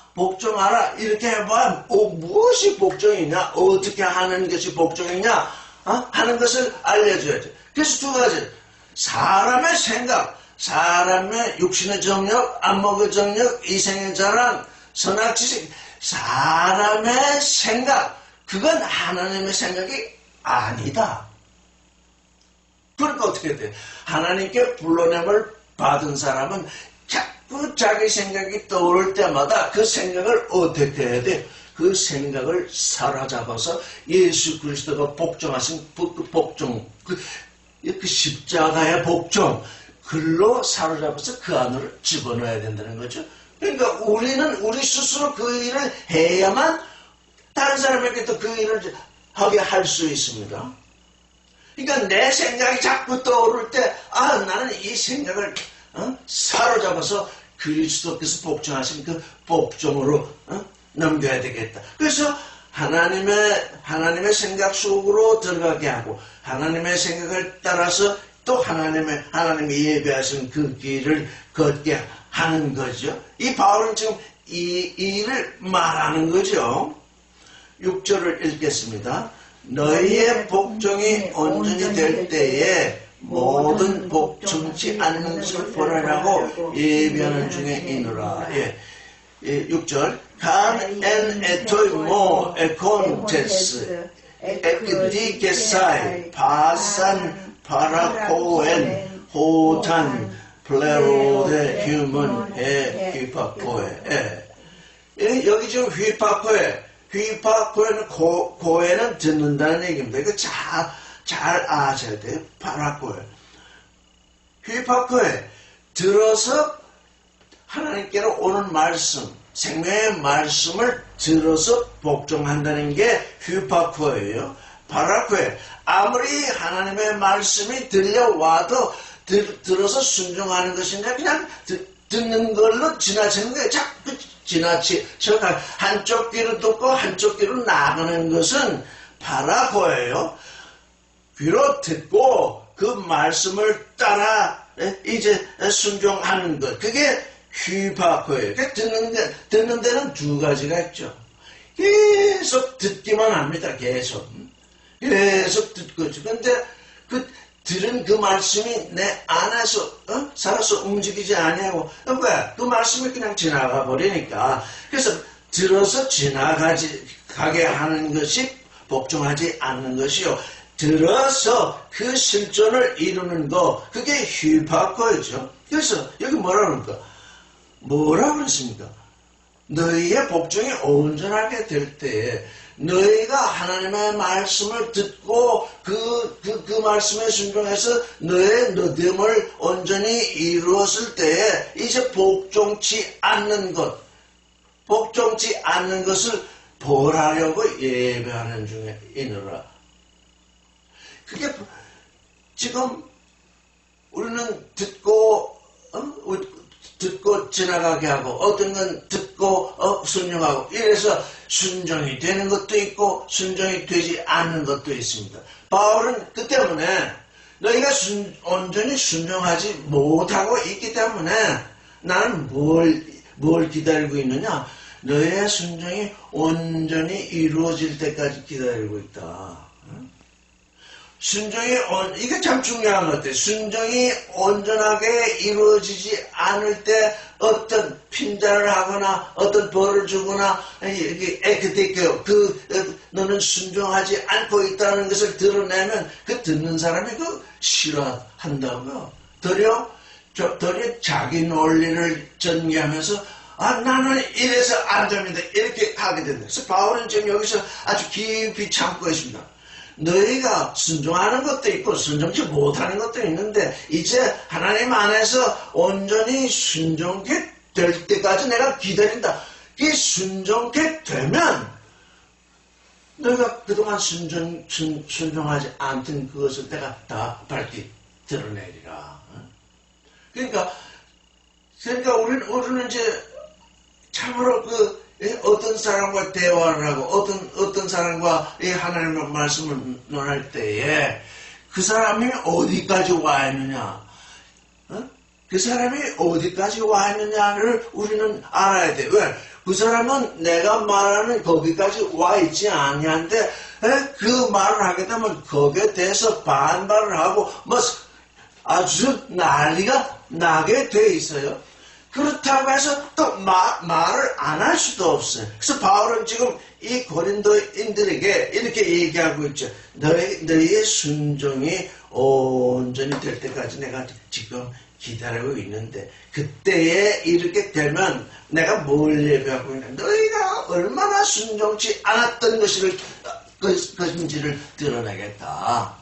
[SPEAKER 1] 이렇게 해봐야 무엇이 복종이냐, 어떻게 하는 것이 복종이냐 하는 것을 알려줘야죠. 그래서 두 가지, 사람의 생각, 사람의 육신의 정력, 안목의 정력, 이생의 자랑, 선악 지식, 사람의 생각, 그건 하나님의 생각이 아니다. 그러니까 어떻게 돼? 하나님께 불러냄을 받은 사람은 자꾸 자기 생각이 떠오를 때마다 그 생각을 어떻게 해야 돼? 그 생각을 사로잡아서 예수 그리스도가 복종하신 그 복종, 그 십자가의 복종, 글로 사로잡아서 그 안으로 집어넣어야 된다는 거죠. 그러니까 우리는 우리 스스로 그 일을 해야만 다른 사람에게도 그 일을 하게 할 수 있습니다. 그러니까 내 생각이 자꾸 떠오를 때, 나는 이 생각을 사로잡아서 그리스도께서 복종하신 그 복종으로 넘겨야 되겠다. 그래서 하나님의 생각 속으로 들어가게 하고 하나님의 생각을 따라서 또 하나님이 예배하신 그 길을 걷게 하는 거죠. 이 바울은 지금 이 일을 말하는 거죠. 6절을 읽겠습니다. 너희의 복종이 온전히 될 때에 모든 복종치 않는 것을 보라라고 예비하는 중에 있노라. 6절 간 엔 에토이 모 에콘테스 에크디게사이 바산 파라코엔 호탄 플레로데 휴먼 휘파코에. 여기 지금 휘파코에는 고에는 듣는다는 얘기입니다. 이거 잘 아셔야 돼요. 파라코에. 휘파코에 들어서 하나님께로 오는 말씀, 생명의 말씀을 들어서 복종한다는 게 휘파코예요. 파라코에. 아무리 하나님의 말씀이 들려와도 들어서 순종하는 것인가 그냥 듣는 걸로 지나치는 거예요. 자꾸 지나치다가 한쪽 귀로 듣고 한쪽 귀로 나가는 것은 파라코예요. 귀로 듣고 그 말씀을 따라 이제 순종하는 것, 그게 휘파코예요. 듣는 데는 두 가지가 있죠. 계속 듣기만 합니다. 계속 듣고 있죠. 근데 그 들은 그 말씀이 내 안에서 살아서 움직이지 아니하고 왜? 그 말씀이 그냥 지나가 버리니까. 그래서 들어서 지나가게 하는 것이 복종하지 않는 것이요. 들어서 그 실존을 이루는 거, 그게 휘파코이죠. 그래서 여기 뭐라고 그랬습니까? 너희의 복종이 온전하게 될 때에 너희가 하나님의 말씀을 듣고 그 말씀에 순종해서 너의 믿음을 온전히 이루었을 때에 이제 복종치 않는 것을 벌하려고 예배하는 중에 있느라. 그게 지금 우리는 듣고 지나가게 하고 어떤 건 듣고 순종하고 이래서 순종이 되는 것도 있고 순종이 되지 않는 것도 있습니다. 바울은 그 때문에 너희가 온전히 순종하지 못하고 있기 때문에 나는 뭘 기다리고 있느냐? 너희의 순종이 온전히 이루어질 때까지 기다리고 있다. 이게 참 중요한 것 같아요. 순종이 온전하게 이루어지지 않을 때 어떤 핀잔을 하거나 어떤 벌을 주거나 너는 순종하지 않고 있다는 것을 드러내면 그 듣는 사람이 싫어한다고요. 도리어 자기 논리를 전개하면서 나는 이래서 안 됩니다. 이렇게 하게 된다. 그래서 바울은 지금 여기서 아주 깊이 참고 있습니다. 너희가 순종하는 것도 있고 순종치 못하는 것도 있는데 이제 하나님 안에서 온전히 순종케 될 때까지 내가 기다린다. 이 순종케 되면 너희가 그동안 순종하지 않던 그것을 내가 다 밝히 드러내리라. 그러니까 우리는 이제 참으로 어떤 사람과 대화를 하고 어떤 사람과 이 하나님의 말씀을 논할 때에 그 사람이 어디까지 와 있느냐, 그 사람이 어디까지 와 있느냐를 우리는 알아야 돼. 왜? 그 사람은 내가 말하는 거기까지 와 있지 아니한데 그 말을 하게 되면 거기에 대해서 반발을 하고 아주 난리가 나게 돼 있어요. 그렇다고 해서 또 말을 안 할 수도 없어요. 그래서 바울은 지금 이 고린도인들에게 이렇게 얘기하고 있죠. 너희의 순종이 온전히 될 때까지 내가 지금 기다리고 있는데 그때에 이렇게 되면 내가 뭘 예배하고 있냐 너희가 얼마나 순종치 않았던 것인지를 드러내겠다.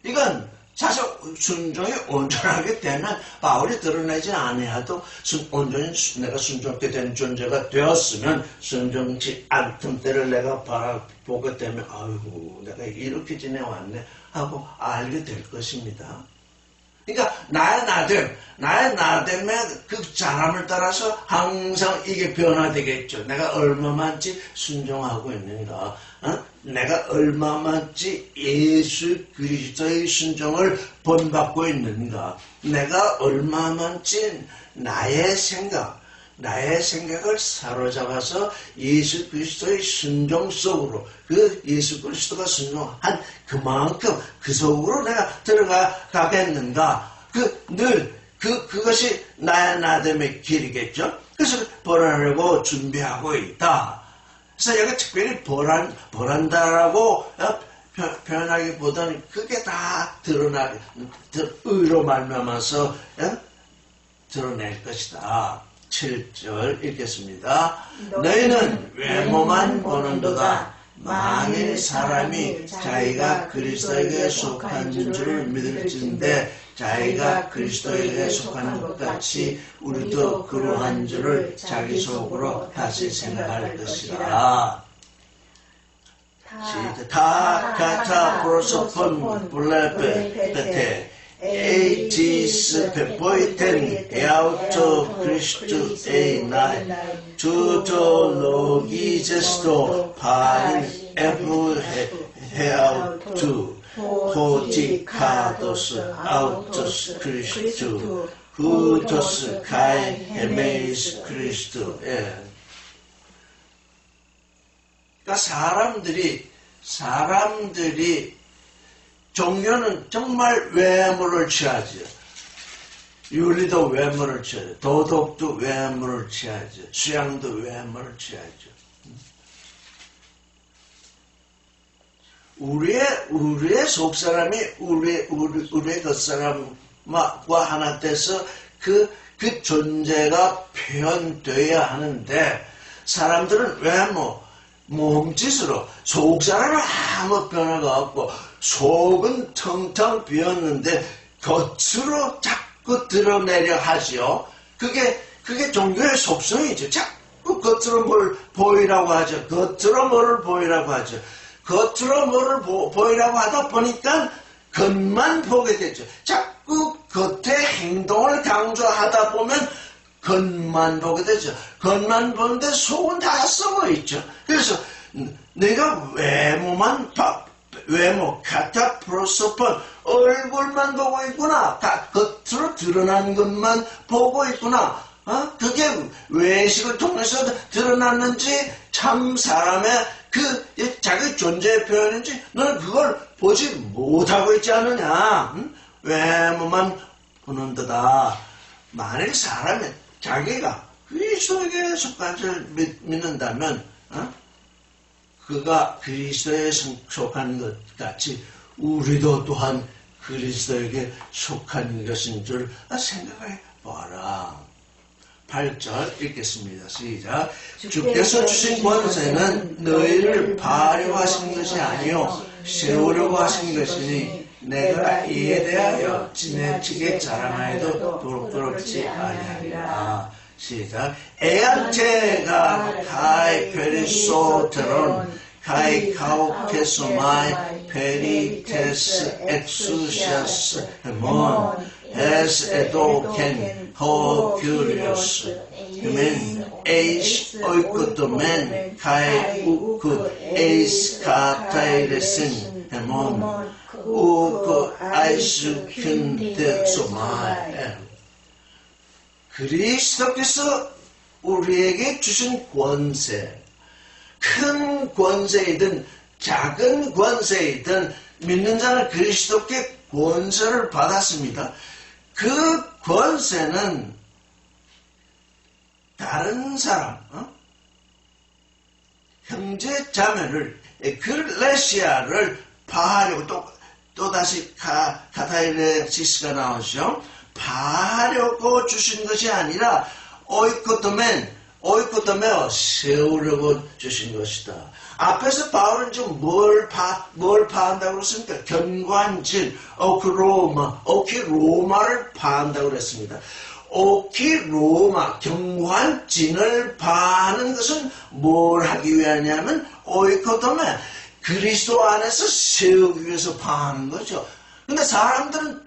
[SPEAKER 1] 이건 사실 순종이 온전하게 되면 바울이 드러내지 아니하도 온전히 내가 순종하게 된 존재가 되었으면 순종치 않던 때를 내가 바라보게 되면 아이고 내가 이렇게 지내왔네 하고 알게 될 것입니다. 그러니까 나의 나됨의 그 자람을 따라서 항상 이게 변화되겠죠. 내가 얼마만치 순종하고 있는가, 내가 얼마만치 예수 그리스도의 순종을 본받고 있는가, 내가 얼마만치 나의 생각을 사로잡아서 예수 그리스도의 순종 속으로 그 예수 그리스도가 순종한 그만큼 그 속으로 내가 들어가겠는가 그것이 나의 나됨의 길이겠죠. 그래서 벌하려고 준비하고 있다. 그래서 여기 특별히 벌한다라고 표현하기보다는 그게 다 의로 말미암아서 드러낼 것이다. 7절 읽겠습니다. 너희는 외모만 보는도다. 만일 사람이 자기가 그리스도에게 속한 줄을 믿을진데 자기가 그리스도에게 속하는 것 같이 우리도 그러한 줄을 자기 속으로 다시 생각할 것이라. 다 카타 프로소폰 블레페테 에이티스 페포이텐 에아우토 크리스투 에이나이 투토로기제스도 파일 에브헤아우투 토티카도스 아우토스 크리스투 후토스 카이 헤메이스 크리스투. 그러니까 사람들이 종교는 정말 외모를 취하죠. 윤리도 외모를 취하죠. 도덕도 외모를 취하죠. 수양도 외모를 취하죠. 우리의 속사람이 우리의 겉사람과 하나 돼서 그 존재가 표현되어야 하는데 사람들은 외모, 몸짓으로 속사람은 아무 변화가 없고 속은 텅텅 비었는데 겉으로 자꾸 드러내려 하지요. 그게 종교의 속성이죠. 자꾸 겉으로 뭘 보이라고 하죠. 겉으로 뭐를 보이라고 하죠. 겉으로 뭐를 보이라고 하다 보니까 겉만 보게 되죠. 자꾸 겉의 행동을 강조하다 보면 겉만 보게 되죠. 겉만 보는데 속은 다 썩어 있죠. 그래서 내가 외모, 카타 프로소폰, 얼굴만 보고 있구나. 겉으로 드러난 것만 보고 있구나. 그게 외식을 통해서 드러났는지 참 사람의 자기 존재의 표현인지 너는 그걸 보지 못하고 있지 않느냐. 외모만 보는 데다. 만일 사람이 자기가 그리스도에게 속한 줄 믿는다면 그가 그리스도에 속한 것 같이 우리도 또한 그리스도에게 속한 것인 줄 생각해 봐라. 8절 읽겠습니다. 시작. 주께서 주신 권세는 너희를 발휘하신 것이 아니요 세우려고 하신 것이니 내가 이에 대하여 지나치게 자랑하여도 부끄럽지 아니하리라. 시작. 에안테가 카이 페리소테론 카이 카우케소마이 페리테스 엑수시아스 헤몬 에스 에도켄 호 큐리오스 멘 에이스 오이코토멘 카이 우쿠 에이스 카타이레신 헤몬 우쿠 아이스 킨데 소마이. 그리스도께서 우리에게 주신 권세, 큰 권세이든 작은 권세이든 믿는 자는 그리스도께 권세를 받았습니다. 그 권세는 다른 사람, 형제 자매를, 에클레시아를 파하려고 또 또다시 카타이레시스가 나오죠. 파하려고 주신 것이 아니라 오이코토메 세우려고 주신 것이다. 앞에서 바울은 지금 뭘 파한다고 그랬습니까? 견관질, 오키로마를 파한다고 그랬습니다. 오키로마, 경관진을 파하는 것은 뭘 하기 위하냐면 오이코토메, 그리스도 안에서 세우기 위해서 파하는 거죠. 근데 사람들은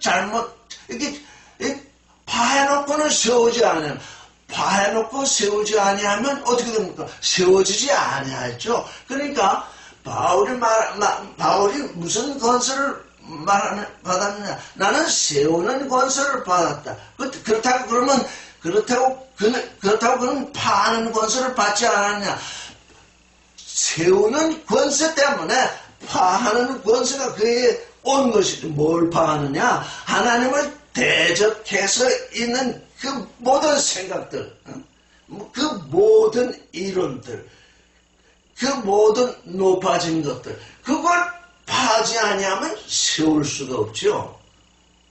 [SPEAKER 1] 이렇게 파해놓고는 세우지 않아요. 파해놓고 세우지 아니하면 어떻게 됩니까? 세워지지 아니하죠. 그러니까 바울이 무슨 권세를 받았느냐? 나는 세우는 권세를 받았다. 그렇다고 그는 파하는 권세를 받지 않았냐? 세우는 권세 때문에 파하는 권세가 그에 온 것이지. 뭘 파하느냐? 하나님을 대적해서 있는 그 모든 생각들, 그 모든 이론들, 그 모든 높아진 것들, 그걸 파하지 아니하면 세울 수가 없죠.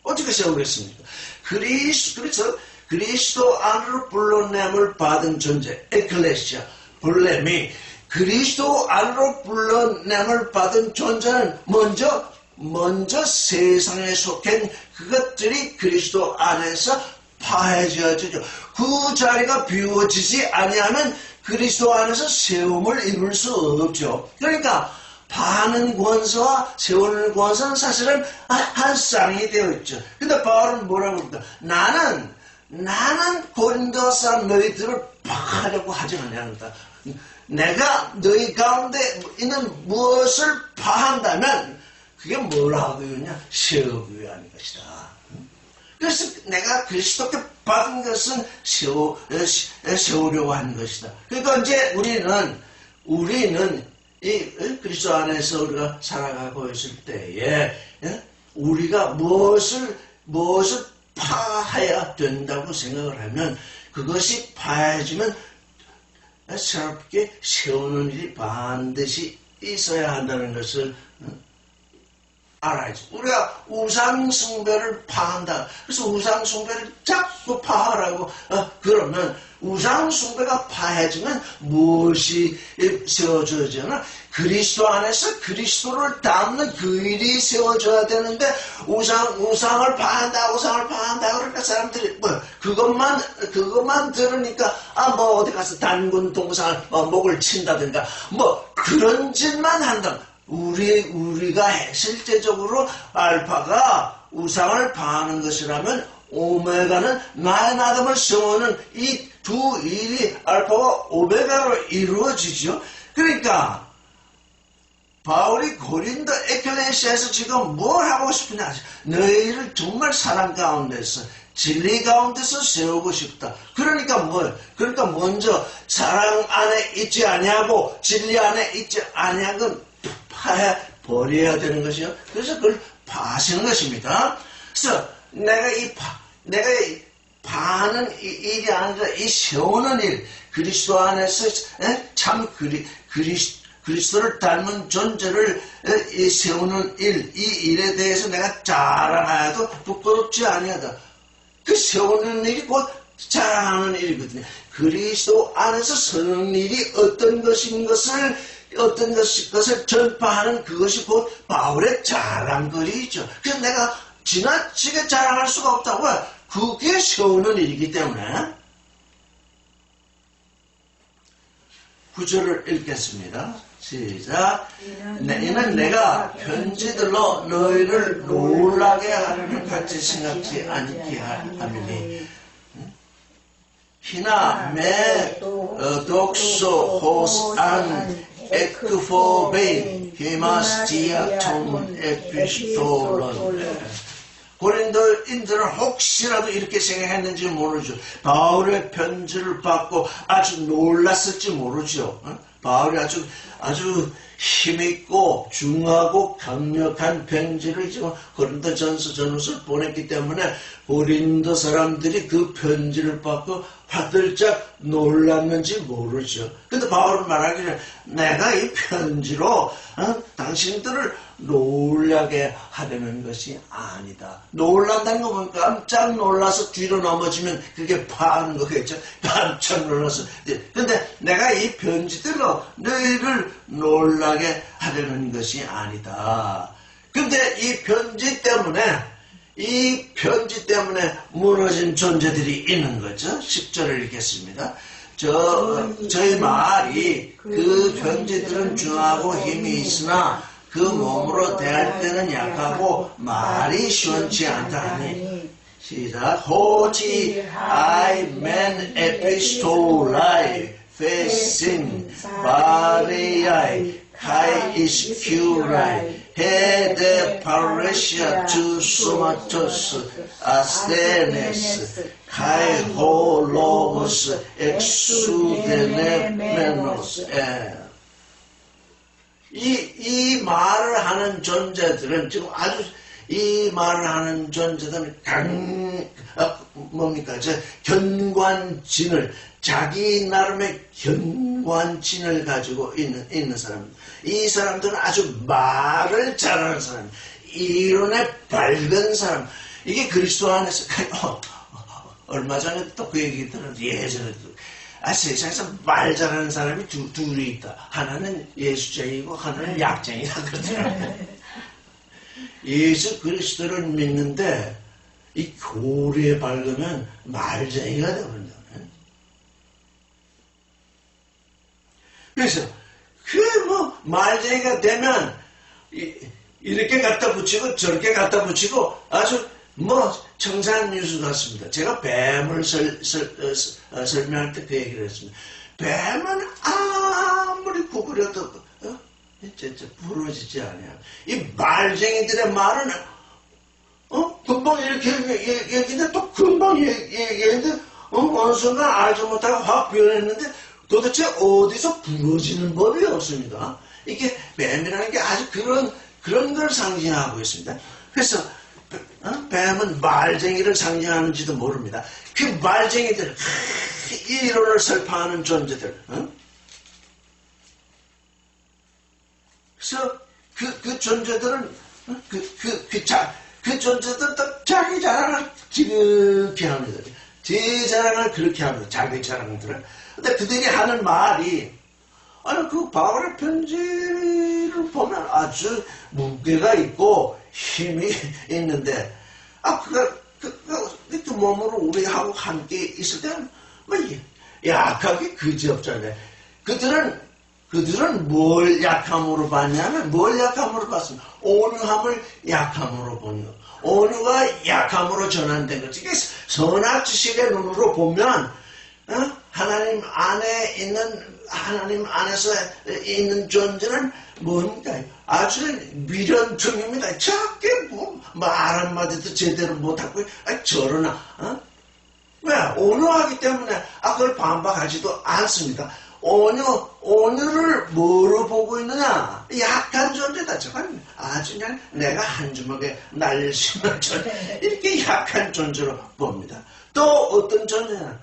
[SPEAKER 1] 어떻게 세우겠습니까? 그래서 그리스도 안으로 불러냄을 받은 존재, 에클레시아, 불렘이 그리스도 안으로 불러냄을 받은 존재는 먼저 세상에 속한 그것들이 그리스도 안에서 파해져야죠. 그 자리가 비워지지 아니하면 그리스도 안에서 세움을 이룰 수 없죠. 그러니까 파하는 권세와 세우는 권세는 사실은 한 쌍이 되어 있죠. 근데 바울은 뭐라고 그럴까? 나는 고린도 사람 너희들을 파하려고 하지 않는다. 내가 너희 가운데 있는 무엇을 파한다면 그게 뭘 하기 위하냐? 세우기 위한 것이다. 그래서 내가 그리스도께 받은 것은 세우려고 하는 것이다. 그러니까 이제 우리는 이 그리스도 안에서 우리가 살아가고 있을 때에 우리가 무엇을 파해야 된다고 생각을 하면 그것이 파해지면 새롭게 세우는 일이 반드시 있어야 한다는 것을 알아야지. 우리가 우상숭배를 파한다. 그래서 우상숭배를 자꾸 파하라고 그러면 우상숭배가 파해지면 무엇이 세워져야 하나? 그리스도 안에서 그리스도를 닮는 그 일이 세워져야 되는데 우상을 파한다 그러니까 사람들이 그것만 들으니까 어디 가서 단군 동상을 목을 친다든가 그런 짓만 한다. 우리가 실제적으로 알파가 우상을 파하는 것이라면 오메가는 나의 나됨을 세우는 이 두 일이 알파와 오메가로 이루어지죠. 그러니까 바울이 고린도 에클레시아에서 지금 뭘 하고 싶으냐? 너희를 정말 사랑 가운데서 진리 가운데서 세우고 싶다. 그러니까 먼저 사랑 안에 있지 아니하고 진리 안에 있지 아니한 건 파해 버려야 되는 것이요. 그래서 그걸 파시는 것입니다. 그래서 내가 파하는 일이 아니라 이 세우는 일, 그리스도 안에서 참 그리스도를 닮은 존재를 세우는 일, 이 일에 대해서 내가 자랑하여도 부끄럽지 아니하다. 그 세우는 일이 곧 자랑하는 일이거든요. 그리스도 안에서 서는 일이 어떤 것을 전파하는 그것이 곧 바울의 자랑거리죠. 그래서 내가 지나치게 자랑할 수가 없다고요. 그게 세우는 일이기 때문에. 9절을 읽겠습니다. 시작. 이는 내가 편지들로 너희를 놀라게 하려는 같이 생각지 않게 함이니 히나 메 독소 호스안 에크포베인 히마스티아 톤 에피스톨론. 고린도인들은 혹시라도 이렇게 생각했는지 모르죠. 바울의 편지를 받고 아주 놀랐을지 모르죠. 바울이 아주 힘있고 중하고 강력한 편지를 지금 고린도 전서 전후서를 보냈기 때문에 고린도 사람들이 그 편지를 받고 화들짝 놀랐는지 모르죠. 근데 바울은 말하기를 내가 이 편지로 당신들을 놀라게 하려는 것이 아니다. 놀란다는 거 보면 깜짝 놀라서 뒤로 넘어지면 그게 파는 거겠죠. 깜짝 놀라서. 근데 내가 이 편지들로 너희를 놀라게 하려는 것이 아니다. 근데 이 편지 때문에 무너진 존재들이 있는 거죠. 10절을 읽겠습니다. 저희 말이 그 편지들은 중하고 힘이 있으나 그 몸으로 대할 때는 약하고 말이 시원치 않다니. 시작. 호지 아이멘 에피스톨라이 페신 바리아이 카이 이스큐라이 헤데 파레시아 투 소마토스 아스테네스 카이 홀로고스 엑수데네메노스. 이 말을 하는 존재들은 지금 아주 이 말을 하는 존재들은 견관진을 자기 나름의 견관진을 가지고 있는 사람. 이 사람들은 아주 말을 잘하는 사람, 이론에 밝은 사람. 이게 그리스도 안에서 얼마 전에 또 그 얘기 들었는데 예전에도 세상에서 말 잘하는 사람이 둘이 있다. 하나는 예수쟁이고 하나는 약쟁이다 그러더라고요. 예수 그리스도를 믿는데 이 교리에 밝으면 말쟁이가 되버린다. 그래서 말쟁이가 되면 이렇게 갖다 붙이고 저렇게 갖다 붙이고 아주 청산유수 같습니다. 제가 뱀을 설명할 때 그 얘기를 했습니다. 뱀은 아무리 구부려도 부러지지 않아요. 이 말쟁이들의 말은 금방 이렇게 얘기했는데 또 금방 얘기했는데 어느 순간 알지 못하고 확 변했는데 도대체 어디서 부러지는 법이 없습니다. 이게 뱀이라는 게 아주 그런 걸 상징하고 있습니다. 그래서 뱀은 말쟁이를 상징하는지도 모릅니다. 그 말쟁이들, 이론을 설파하는 존재들. 그래서 그 존재들은 그 존재들도 자기 자랑을 그렇게 합니다. 제 자랑을 그렇게 합니다. 자기 자랑들은. 근데 그들이 하는 말이 그 바울의 편지를 보면 아주 무게가 있고 힘이 있는데 그 몸으로 우리하고 함께 있을 때는 약하게 그지없잖아요. 그들은 뭘 약함으로 봤냐면 뭘 약함으로 봤습니다. 온유함을 약함으로 본 거. 온유가 약함으로 전환된 거지. 선악 지식의 눈으로 보면 하나님 안에서 있는 존재는 뭔가 아주 미련충입니다. 작게 말 한마디도 제대로 못하고 저러나 왜? 온유하기 때문에 그걸 반박하지도 않습니다. 온유를 뭐로 보고 있느냐? 약한 존재다. 저건 아주 그냥 내가 한 주먹에 날릴 수 있는 존재. 이렇게 약한 존재로 봅니다. 또 어떤 존재냐?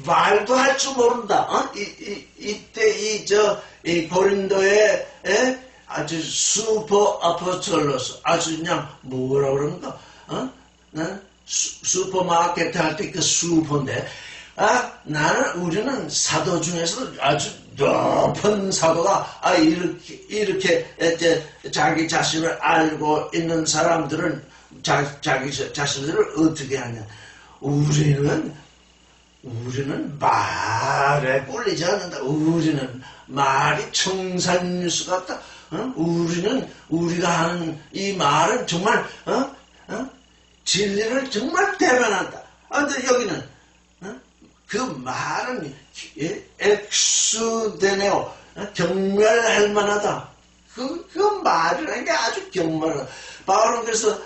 [SPEAKER 1] 말도 할 줄 모른다. 이때 이 고린도의 아주 슈퍼 아포스톨로스, 아주 그냥 뭐라 그런가? 슈퍼마켓 할 때 그 슈퍼인데, 우리는 사도 중에서도 아주 높은 사도가 이렇게 자기 자신을 알고 있는 사람들은 자기 자신들을 어떻게 하냐? 우리는 말에 꼴리지 않는다. 우리는 말이 청산유수 같다. 우리가 하는 이 말은 정말 진리를 정말 대변한다. 근데 여기는 그 말은 엑수데네오, 경멸할 만하다. 그 말이라는 게 아주 경멸하다. 바울은 그래서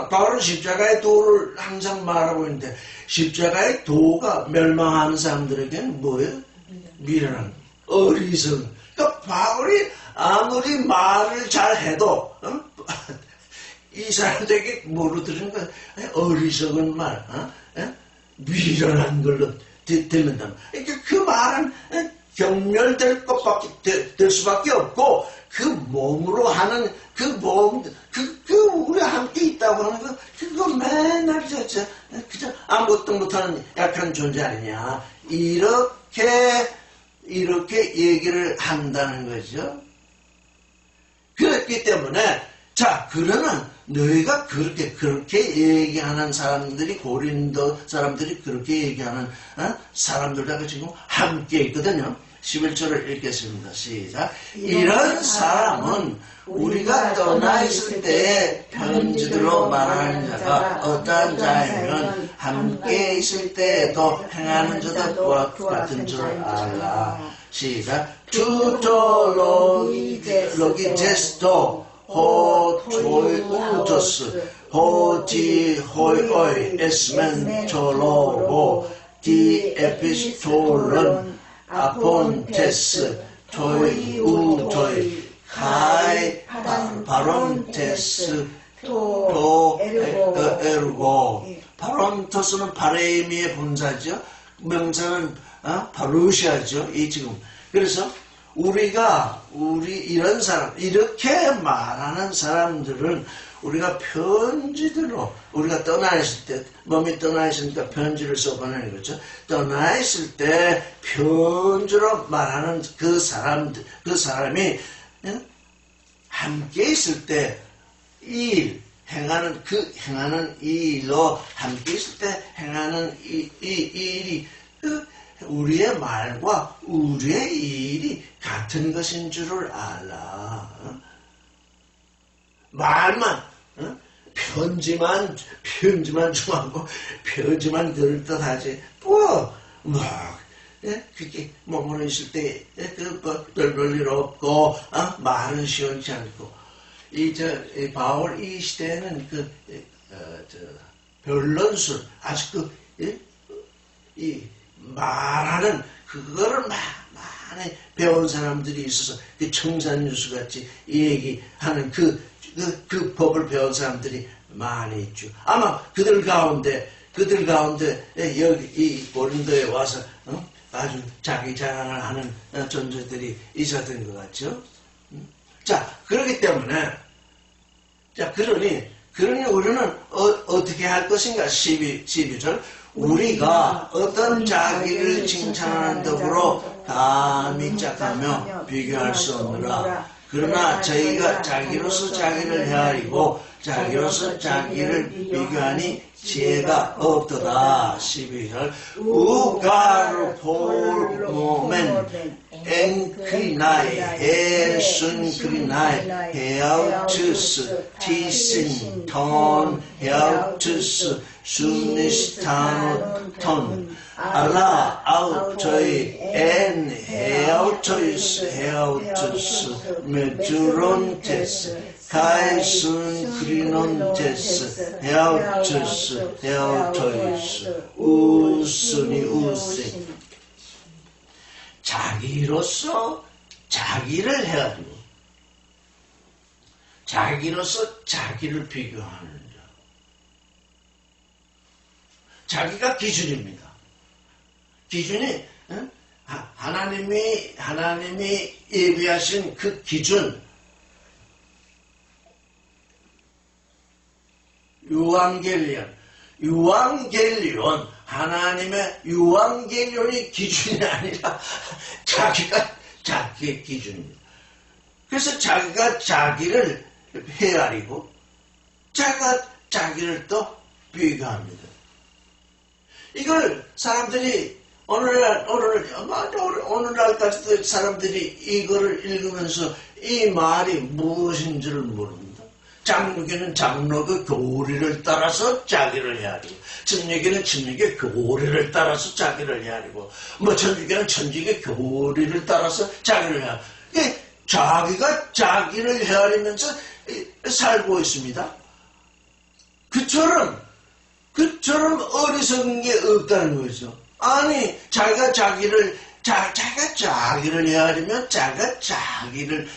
[SPEAKER 1] 바울은 십자가의 도를 항상 말하고 있는데, 십자가의 도가 멸망하는 사람들에게는 뭐예요? 미련한, 어리석은. 그러니까 바울이 아무리 말을 잘해도 이 사람들에게 뭐로 들은 거야? 어리석은 말. 미련한 걸로 들린다. 그러니까 그 말은 경멸될 것밖에 될 수밖에 없고 그 몸으로 하는 그 몸, 우리가 함께 있다고 하는 거 그거 맨날 그저 아무것도 못하는 약한 존재 아니냐 이렇게 얘기를 한다는 거죠. 그렇기 때문에 자 그러면 너희가 그렇게 얘기하는 사람들이 고린도 사람들이 그렇게 얘기하는 사람들하고 지금 함께 있거든요. 11절을 읽겠습니다. 시작. 이런 사람은 우리가 떠나 있을 때에 편지들로 말하는 자가 어떠한 자이면 함께 있을 때에도 행하는 자도 그와 같은 줄 알라. 시작. 투토 로기테스토 호 조이 우토스 호지 호이오이 에스멘 초로고 디 에피스톨론 아폰테스 토이 우토이 카이 바론테스 토 에르고 바론토스는 바레미의 본사죠. 명사는 바루시아죠. 이 지금 그래서 우리 이런 사람 이렇게 말하는 사람들은 우리가 편지대로 우리가 떠나 있을 때 몸이 떠나 있으니까 편지를 써보내는 거죠. 떠나 있을 때 편지로 말하는 그 사람이 함께 있을 때 행하는 이 일로 함께 있을 때 행하는 이 일이 우리의 말과 우리의 일이 같은 것인 줄을 알아. 말만 편지만 중하고 편지만 들을 듯하지 그게 몸으로 있을 때 별일 없고 말은 시원치 않고 이 바울 이 시대에는 변론술 아주 이 말하는 그거를 많이 배운 사람들이 있어서 그 청산유수 같이 얘기하는 그 법을 배운 사람들이 많이 있죠. 아마 그들 가운데 여기 이 고린도에 와서 아주 자기 자랑을 하는 존재들이 있었던 것 같죠. 자 그렇기 때문에 그러니 우리는 어떻게 할 것인가 12절 우리가 어떤 자기를 칭찬하는 덕으로 감히 짝하며 비교할 수 없느라. 그러나 저희가 자기로서 자기를 헤아리고 자기로서 자기를 비교하니 지혜가 없도다. 12절 우가르 폴모멘 엔크리나이 헤순크리나이 헤아우트스 티신 톤 헤아우트스 순니스타노 알라 아우토이 엔 헤아우토이스 메주론테스 카이순 크리논테스 헤아우토이스 우스니 자기로서 자기를 헤아리고 자기로서 자기를 비교하는 자. 자기가 기준입니다. 기준이 하나님이 예비하신 그 기준 유앙겔리온 하나님의 유앙겔리온이 기준이 아니라 자기가 자기의 기준입니다. 그래서 자기가 자기를 헤아리고 자기가 자기를 또 비교합니다. 이걸 사람들이 오늘날까지도 사람들이 이거를 읽으면서 이 말이 무엇인지를 모릅니다. 장로교는 장로의 교리를 따라서 자기를 헤아리고 천주교는 천주교의 교리를 따라서 자기를 헤아리고 천주교는 천주교의 교리를 따라서 자기를 헤아리고 자기가 자기를 헤아리면서 살고 있습니다. 그처럼 어리석은 게 없다는 거죠. 아니 자기가 자기를 헤아리면 자기가 자기를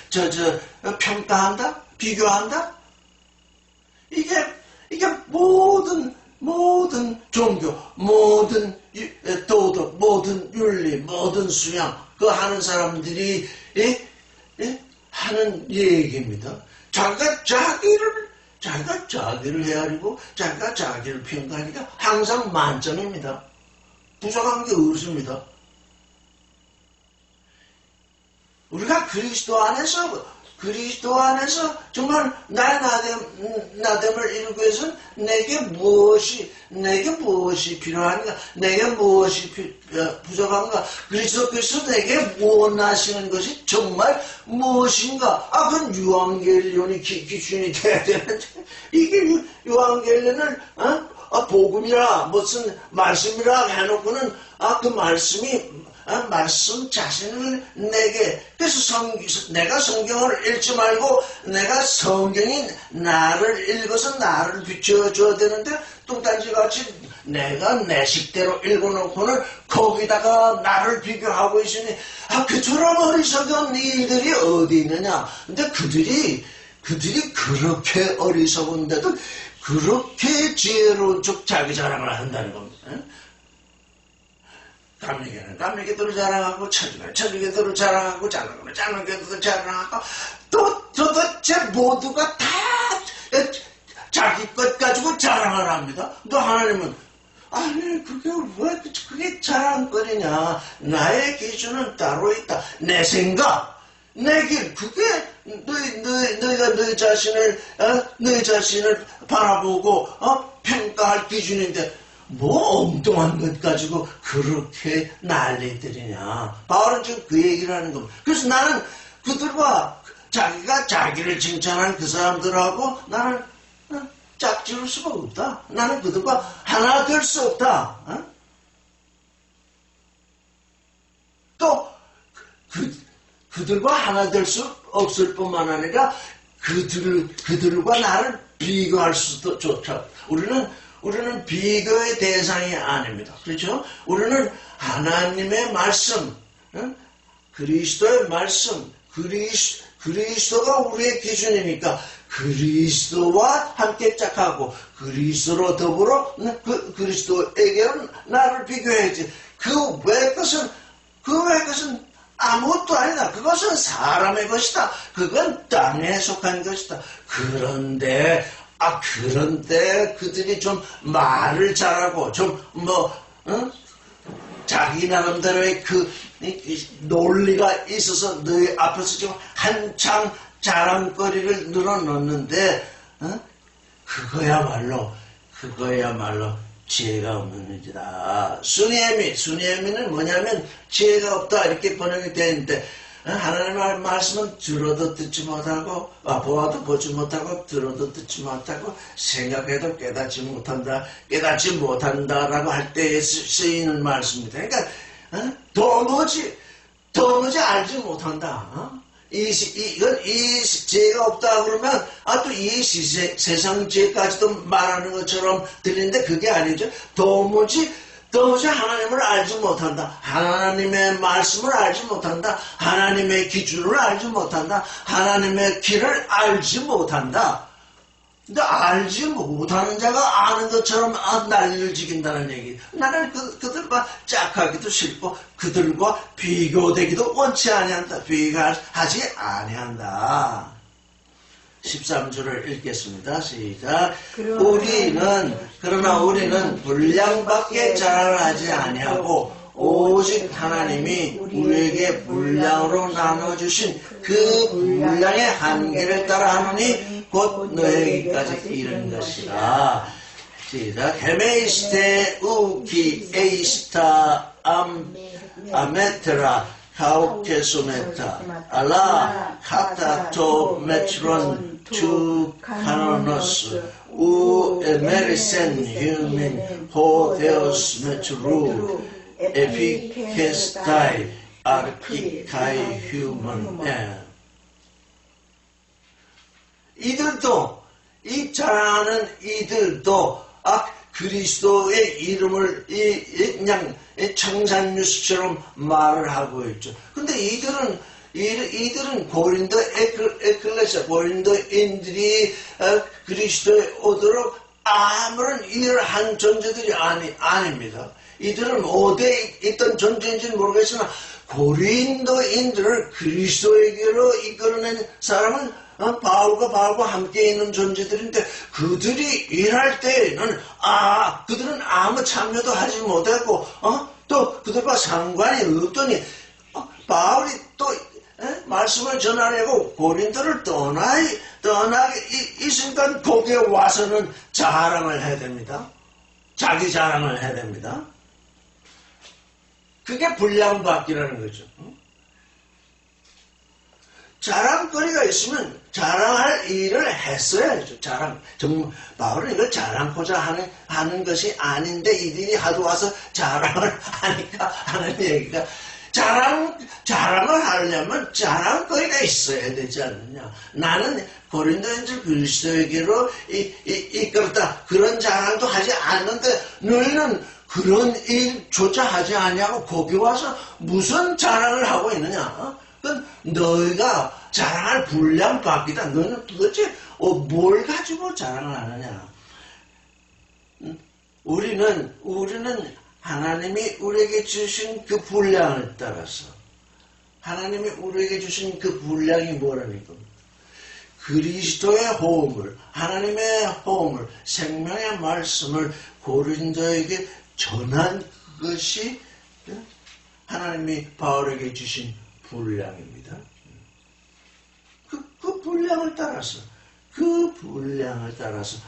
[SPEAKER 1] 평가한다? 비교한다? 이게 모든 모든 종교, 모든 도덕, 모든 윤리, 모든 수양, 그 하는 사람들이 하는 얘기입니다. 자기가 자기를 헤아리고 자기가 자기를 평가하니까 항상 만점입니다. 부족한 게 없습니다. 우리가 그리스도 안에서 정말 나의 나됨을 이루기 위해서는 내게 무엇이 필요한가, 내게 무엇이 부족한가, 그리스도께서 내게 원하시는 것이 정말 무엇인가. 그건 유한겔리온이 기준이 돼야 되는데, 이게 유한겔리온을 복음이라 무슨 말씀이라 해놓고는 그 말씀 자신을 내게, 그래서 내가 성경을 읽지 말고 내가 성경이 나를 읽어서 나를 비춰줘야 되는데, 뚱딴지같이 내가 내 식대로 읽어놓고는 거기다가 나를 비교하고 있으니 그처럼 어리석은 일들이 어디 있느냐. 근데 그들이 그렇게 어리석은데도 그렇게 지혜로운 척 자기 자랑을 한다는 겁니다. 감리교는 감리교대로 자랑하고, 천주교대로 자랑하고, 장로교대로 자랑하고, 또 도대체 모두가 다 자기 것 가지고 자랑을 합니다. 또 하나님은 아니 그게 왜 그게 자랑거리냐. 나의 기준은 따로 있다. 내 생각, 내 길, 그게 너희가 너희 자신을 바라보고 평가할 기준인데, 뭐 엉뚱한 것 가지고 그렇게 난리들이냐. 바울은 지금 그 얘기를 하는 겁니다. 그래서 나는 그들과 자기가 자기를 칭찬하는 그 사람들하고 나는 짝지을 수가 없다. 나는 그들과 하나 될 수 없다. 또 그들과 하나 될 수 없을 뿐만 아니라 그들과 나를 비교할 수도 좋다. 우리는 비교의 대상이 아닙니다. 그렇죠? 우리는 하나님의 말씀, 그리스도의 말씀, 그리스도가 우리의 기준이니까 그리스도와 함께 짝하고 그리스도로 더불어 그리스도에게는 나를 비교해야지. 그 외의 것은 아무것도 아니다. 그것은 사람의 것이다. 그건 땅에 속한 것이다. 그런데 그들이 좀 말을 잘하고 자기 나름대로의 논리가 있어서 너희 앞에서 지금 한창 자랑거리를 늘어놓는데, 그거야말로 지혜가 없는 일이다. 수니에미는 뭐냐면 지혜가 없다 이렇게 번역이 되는데, 하나님의 말씀은 들어도 듣지 못하고, 보아도 보지 못하고, 들어도 듣지 못하고, 생각해도 깨닫지 못한다라고 할 때에 쓰이는 말씀입니다. 그러니까 도무지 알지 못한다. 이 지혜가 없다 그러면 또 이 세상 지혜까지도 말하는 것처럼 들리는데 그게 아니죠. 도무지 하나님을 알지 못한다. 하나님의 말씀을 알지 못한다. 하나님의 기준을 알지 못한다. 하나님의 길을 알지 못한다. 근데 알지 못하는 자가 아는 것처럼 난리를 지긴다는 얘기. 나는 그들과 짝하기도 싫고 그들과 비교되기도 원치 아니한다. 비교하지 아니한다. 13절을 읽겠습니다. 시작. 그러나 우리는 분량밖에 자랑하지 아니하고 오직 하나님이 우리에게 분량으로 나눠주신 그 분량의 한계를 따라 하노니 곧 너에게까지 이른 것이라. 시작. 헤메이스테 우키 에이스타 아메트라 카우케소메타 알라 카타토 메트론 투 카노노스 우 에메리센 휴민 호데오스 메트루 에피케스타이 아르키카이 휴먼. 이 잘하는 이들도 그리스도의 이름을 그냥 청산뉴스처럼 말을 하고 있죠. 근데 이들은 고린도 에클레시아, 고린도인들이 그리스도에 오도록 아무런 일을 한 존재들이 아닙니다. 이들은 어디에 있던 존재인지는 모르겠으나 고린도인들을 그리스도에게로 이끌어낸 사람은 바울과 함께 있는 존재들인데 그들이 일할 때에는 그들은 아무 참여도 하지 못했고 또 그들과 상관이 없더니 바울이 또 말씀을 전하려고 고린도를 떠나게 있으니까 거기에 와서는 자랑을 해야 됩니다. 자기 자랑을 해야 됩니다. 그게 분량받기라는 거죠. 자랑거리가 있으면 자랑할 일을 했어야죠. 바울은 이걸 자랑고자 하는 것이 아닌데 이들이 하도 와서 자랑을 하니까 하는 얘기가 자랑을 하려면 자랑거리가 있어야 되지 않느냐. 나는 고린도인들 그리스도에게로 이끌었다. 그런 자랑도 하지 않는데 너희는 그런 일조차 하지 않냐고 거기 와서 무슨 자랑을 하고 있느냐. 그건 너희가 자랑할 분량 밖이다. 너희는 도대체 뭘 가지고 자랑을 하느냐. 우리는 하나님이 우리에게 주신 그 분량을 따라서 하나님이 우리에게 주신 그 분량이 뭐라니까? 그리스도의 호흡을, 하나님의 호흡을, 생명의 말씀을 고린도에게 전한 것이 하나님이 바울에게 주신 분량입니다. 그 분량을 따라서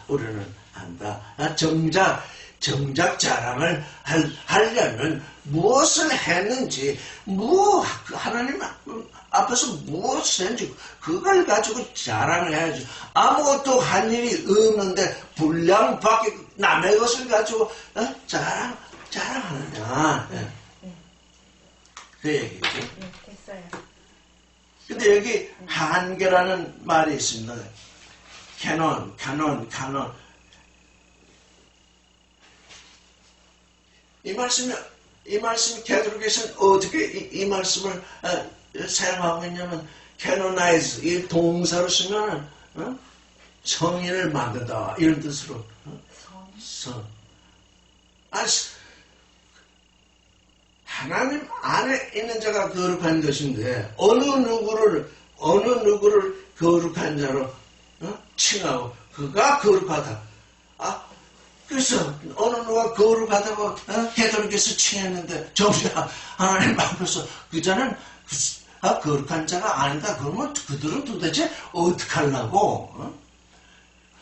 [SPEAKER 1] 우리는 한다. 정작 자랑을 하려면 무엇을 했는지, 하나님 앞에서 무엇을 했는지, 그걸 가지고 자랑을 해야지. 아무것도 한 일이 없는데, 분량 밖에 남의 것을 가지고, 자랑하느냐. 그 얘기죠.
[SPEAKER 2] 됐어요.
[SPEAKER 1] 근데 여기 한계라는 말이 있습니다. 캐논. 이 말씀이 게드로에서는 어떻게 이 말씀을 사용하고 있냐면 canonize 이 동사로 쓰면은 성인을 만들다 이런 뜻으로 성. 하나님 안에 있는 자가 거룩한 것인데 어느 누구를 거룩한 자로 칭하고 그가 거룩하다. 그래서 어느 누가 거룩하다고 게드로에서 칭했는데 정작 하나님 앞에서 그 자는 거룩한 자가 아니다. 그러면 그들은 도대체 어떡하려고?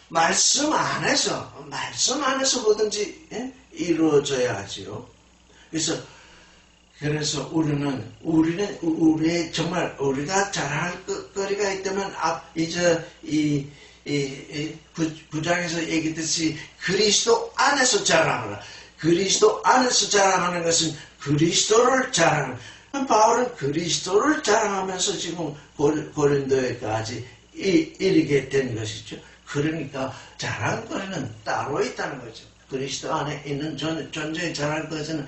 [SPEAKER 1] 말씀 안에서 뭐든지 이루어져야 하지요. 그래서 우리의 정말 우리가 자랑할 거리가 있다면 이제 이 9장에서 얘기했듯이 그리스도 안에서 자랑하라. 그리스도 안에서 자랑하는 것은 그리스도를 자랑하는. 바울은 그리스도를 자랑하면서 지금 고린도에까지 이르게 된 것이죠. 그러니까 자랑거리는 따로 있다는 거죠. 그리스도 안에 있는 존재의 자랑거리는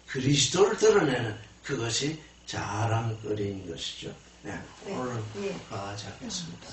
[SPEAKER 1] 그리스도를 드러내는 그것이 자랑거리인 것이죠. 네, 오늘 여기까지 하겠습니다.